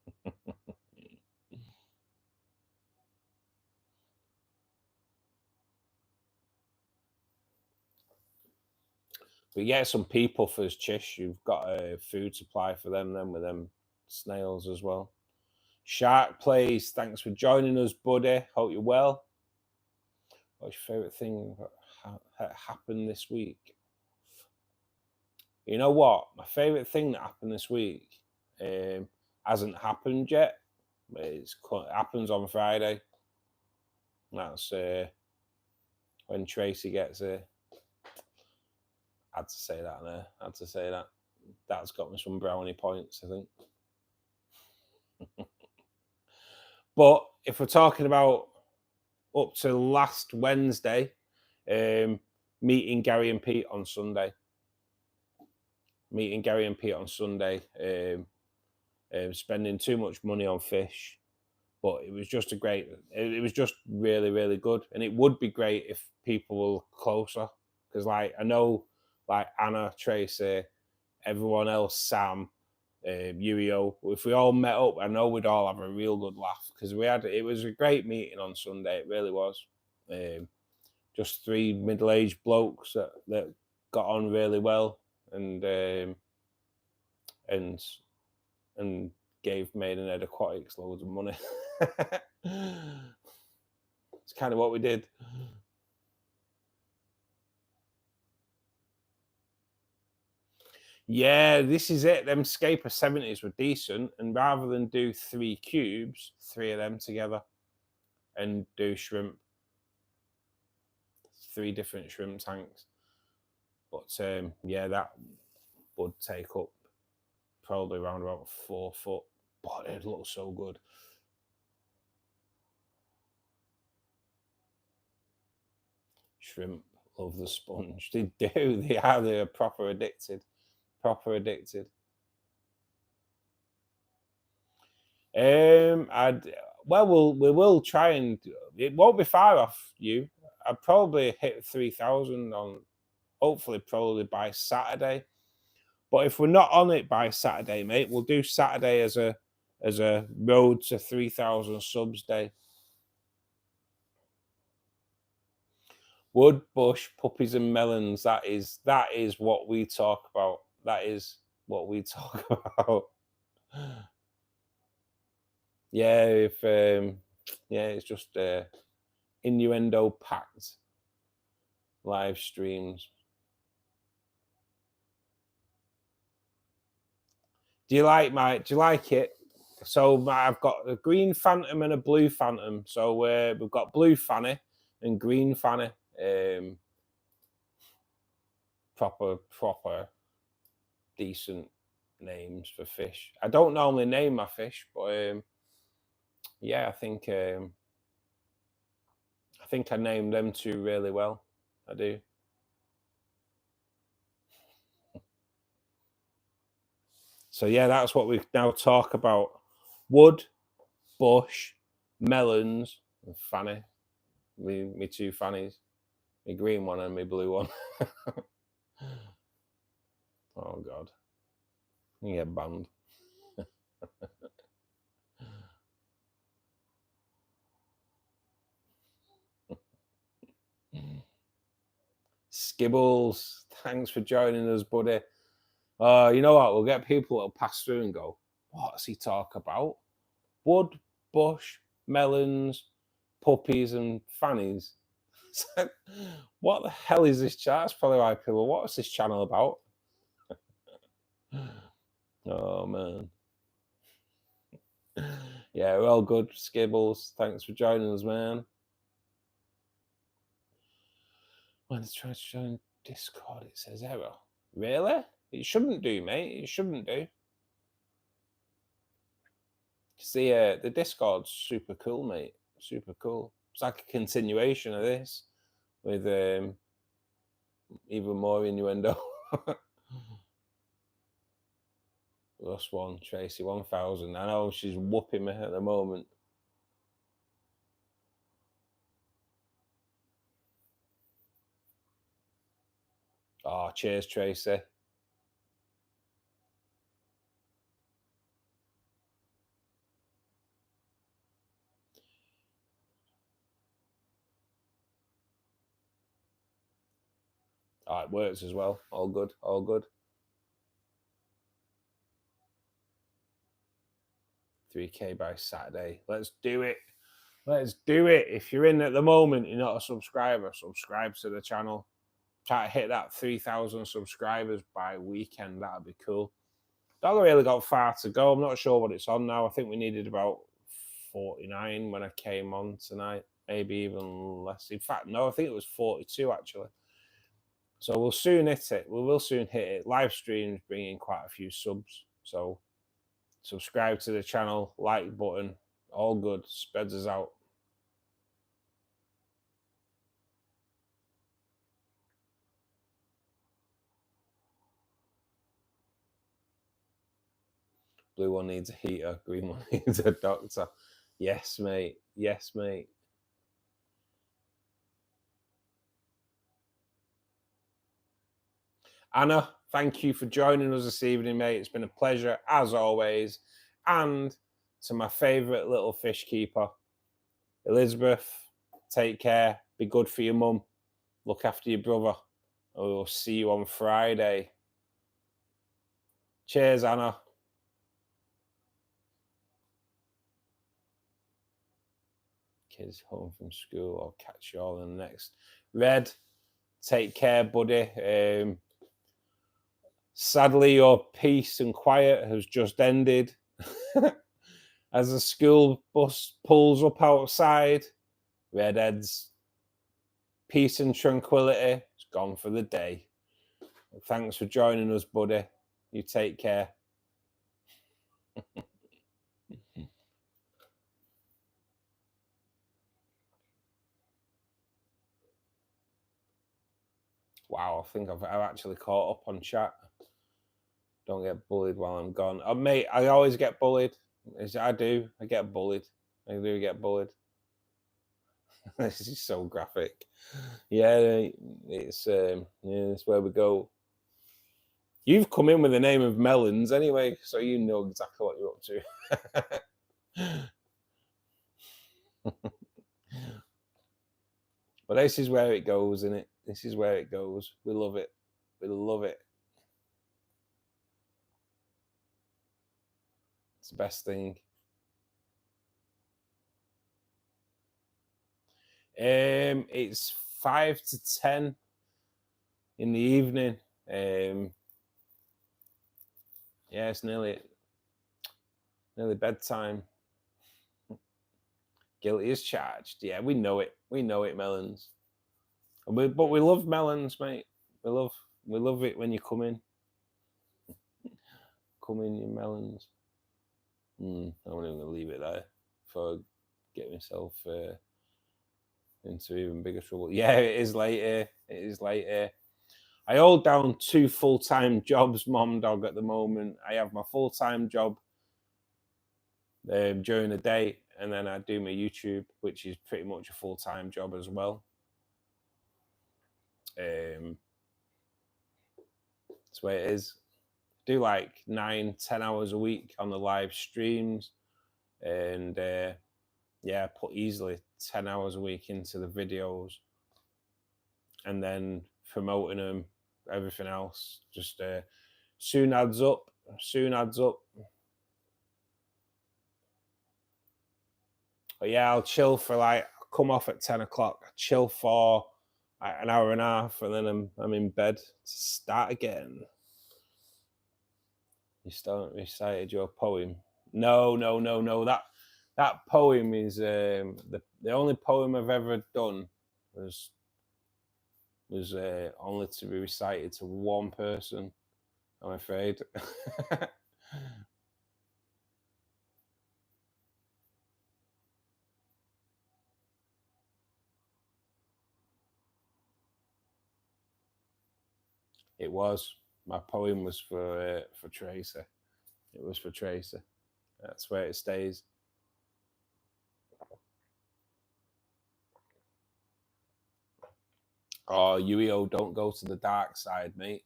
But yeah, some people for his Chish. You've got a food supply for them then with them snails as well. Shark Plays, thanks for joining us, buddy. Hope you're well. What's your favourite thing that happened this week? You know what? My favourite thing that happened this week hasn't happened yet. It happens on Friday. That's when Tracy gets here. I had to say that there. I had to say that. That's got me some brownie points, I think. But if we're talking about up to last Wednesday, meeting Gary and Pete on Sunday. Spending too much money on fish, but it was just it was just really, really good. And it would be great if people were closer because, like, I know, like Anna, Tracy, everyone else, Sam, Uriel. If we all met up, I know we'd all have a real good laugh, because it was a great meeting on Sunday. It really was. Just three middle-aged blokes that got on really well, and gave Maidenhead Aquatics loads of money. It's kind of what we did. Yeah, this is it. Them Scaper 70s were decent, and rather than do 3 cubes, 3 of them together, and do shrimp, 3 different shrimp tanks. But yeah, that would take up probably around about 4 foot. But it looks so good. Shrimp love the sponge. They do. They're proper addicted. Proper addicted. We will try, and it won't be far off you. I'd probably hit 3,000 on, hopefully probably by Saturday. But if we're not on it by Saturday, mate, we'll do Saturday as a road to 3,000 subs day. Wood, bush, puppies, and melons. That is what we talk about. That is what we talk about. Yeah, it's just innuendo packed live streams. Do you like it? So I've got a green phantom and a blue phantom. So we've got blue fanny and green fanny. Proper decent names for fish. I don't normally name my fish, but yeah, I think I named them two really well. I do. So yeah, that's what we now talk about: wood, bush, melons, and fanny. Me 2 fannies, my green one and my blue one. Oh God, you get banned. Skibbles, thanks for joining us, buddy. You know what? We'll get people that'll pass through and go, what's he talk about? Wood, bush, melons, puppies, and fannies. What the hell is this channel? That's probably why people, what's this channel about? Oh, man. Yeah, we're all good, Skibbles. Thanks for joining us, man. When it's trying to join Discord, it says error. Really? It shouldn't do, mate. It shouldn't do. See, the Discord's super cool, mate. Super cool. It's like a continuation of this with even more innuendo. Lost one, Tracy 1000. I know she's whooping me at the moment. Oh, cheers, Tracy. Oh, it works as well. All good, all good. 3K by Saturday. Let's do it. Let's do it. If you're in at the moment, you're not a subscriber, subscribe to the channel. Try to hit that 3,000 subscribers by weekend. That'd be cool. Not really got far to go. I'm not sure what it's on now. I think we needed about 49 when I came on tonight. Maybe even less. In fact, no, I think it was 42 actually. So we'll soon hit it. We will soon hit it. Live streams bring in quite a few subs. So subscribe to the channel, like button, all good. Spreads us out. Blue one needs a heater. Green one needs a doctor. Yes, mate. Yes, mate. Anna, thank you for joining us this evening, mate. It's been a pleasure, as always. And to my favourite little fish keeper, Elizabeth, take care. Be good for your mum. Look after your brother. We'll see you on Friday. Cheers, Anna. Kids home from school. I'll catch you all in the next. Red, take care, buddy. Sadly, your peace and quiet has just ended. As the school bus pulls up outside, Redhead's peace and tranquility is gone for the day. Thanks for joining us, buddy. You take care. Wow, I think I've actually caught up on chat. Don't get bullied while I'm gone. Oh, mate, I always get bullied. I do. I get bullied. I do get bullied. This is so graphic. Yeah, it's where we go. You've come in with the name of Melons anyway, so you know exactly what you're up to. But this is where it goes, isn't it? This is where it goes. We love it. We love it. It's the best thing. It's 5 to 10 in the evening. Yeah, it's nearly bedtime. Guilty as charged. Yeah, we know it. We know it, Melons. But we love Melons, mate. We love it when you come in. Come in, you Melons. I'm only going to leave it there before I get myself into even bigger trouble. Yeah, it is late here. It is late here. I hold down 2 full-time jobs, Mom Dog, at the moment. I have my full-time job during the day, and then I do my YouTube, which is pretty much a full-time job as well. That's the way it is. Do like 9-10 hours a week on the live streams, and yeah, put easily 10 hours a week into the videos, and then promoting them, everything else just soon adds up. But yeah, I'll chill for come off at 10 o'clock, chill for an hour and a half, and then I'm in bed to start again. You still recited your poem? No. That poem is the only poem I've ever done was only to be recited to one person, I'm afraid. It was. My poem was for Tracy. It was for Tracy. That's where it stays. Oh, Yuio, don't go to the dark side, mate.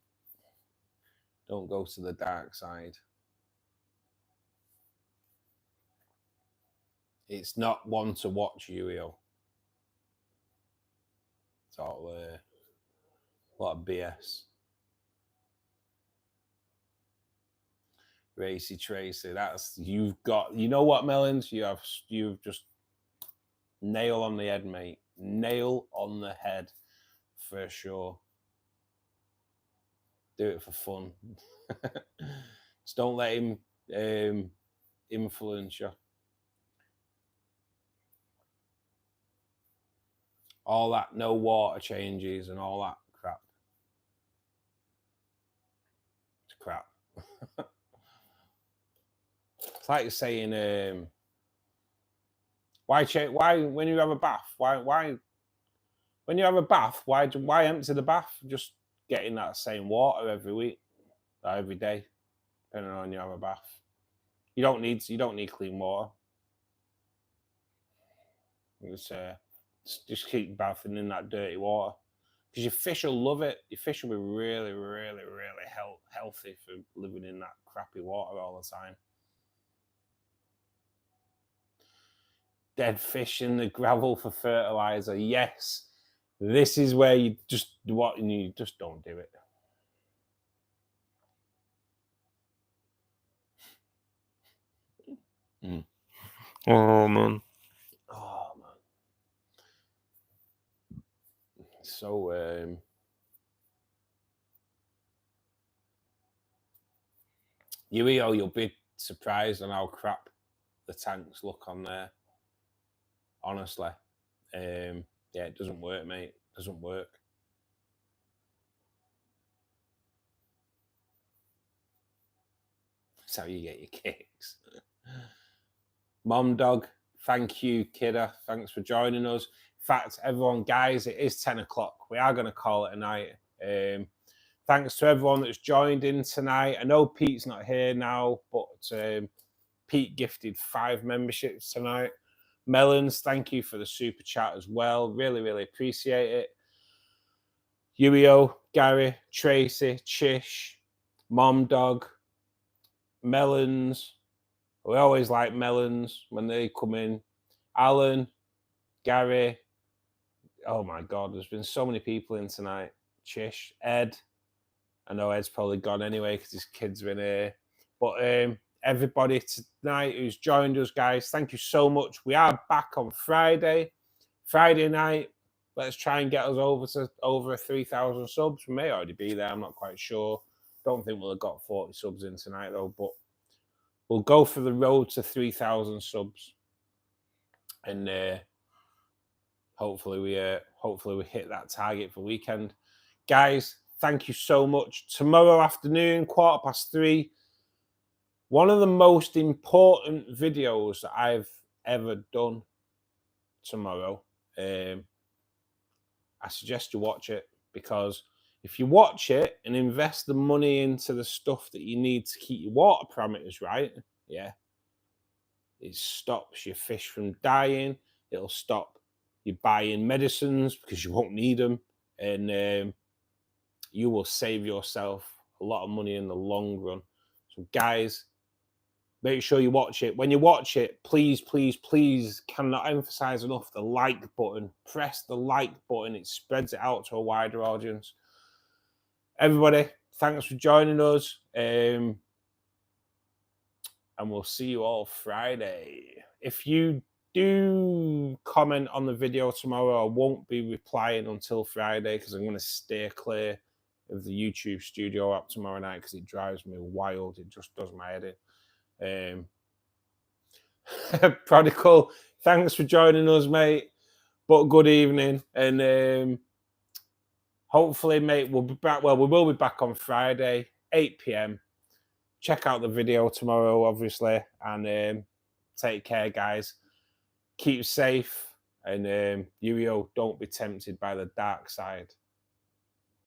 Don't go to the dark side. It's not one to watch, Yuio. It's all a lot of BS. Racy Tracy, that's you've got. You know what, Melons? You've just nail on the head, mate. Nail on the head for sure. Do it for fun. Just don't let him influence you. All that no water changes and all that crap. It's crap. It's like saying, why when you have a bath? Why when you have a bath? Why empty the bath? Just getting that same water every week, or every day, depending on when you have a bath. You don't need clean water. Just keep bathing in that dirty water. because your fish will love it. Your fish will be really, really, really healthy for living in that crappy water all the time. Dead fish in the gravel for fertilizer. Yes, this is where you just don't do it. Oh man. So you'll be surprised on how crap the tanks look on there. Honestly, yeah, it doesn't work, mate. It doesn't work. That's how you get your kicks. Mom Dog, thank you, Kidda. Thanks for joining us. In fact, everyone, guys, it is 10 o'clock. We are going to call it a night. Thanks to everyone that's joined in tonight. I know Pete's not here now, but Pete gifted 5 memberships tonight. Melons, thank you for the super chat as well. Really, really appreciate it. Yuio, Gary, Tracy, Chish, Mom Dog, Melons. We always like Melons when they come in. Alan, Gary. Oh my God, there's been so many people in tonight. Chish, Ed. I know Ed's probably gone anyway because his kids are in here. But everybody tonight who's joined us, guys, thank you so much. We are back on Friday night. Let's try and get us over 3,000 subs. We may already be there. I'm not quite sure. Don't think we'll have got 40 subs in tonight though. But we'll go for the road to 3,000 subs, and hopefully we hit that target for weekend, guys. Thank you so much. Tomorrow afternoon, 3:15, one of the most important videos that I've ever done tomorrow. I suggest you watch it, because if you watch it and invest the money into the stuff that you need to keep your water parameters right, yeah, it stops your fish from dying. It'll stop you buying medicines because you won't need them, and you will save yourself a lot of money in the long run. So guys, make sure you watch it. When you watch it, please, please, please, cannot emphasize enough the like button. Press the like button. It spreads it out to a wider audience. Everybody, thanks for joining us. And we'll see you all Friday. If you do comment on the video tomorrow, I won't be replying until Friday because I'm going to steer clear of the YouTube Studio app tomorrow night because it drives me wild. It just does my head in. Prodigal, thanks for joining us, mate. But good evening, and hopefully, mate, we'll be back. Well, we will be back on Friday, 8 p.m. Check out the video tomorrow, obviously, and take care, guys. Keep safe, and Yuio, don't be tempted by the dark side.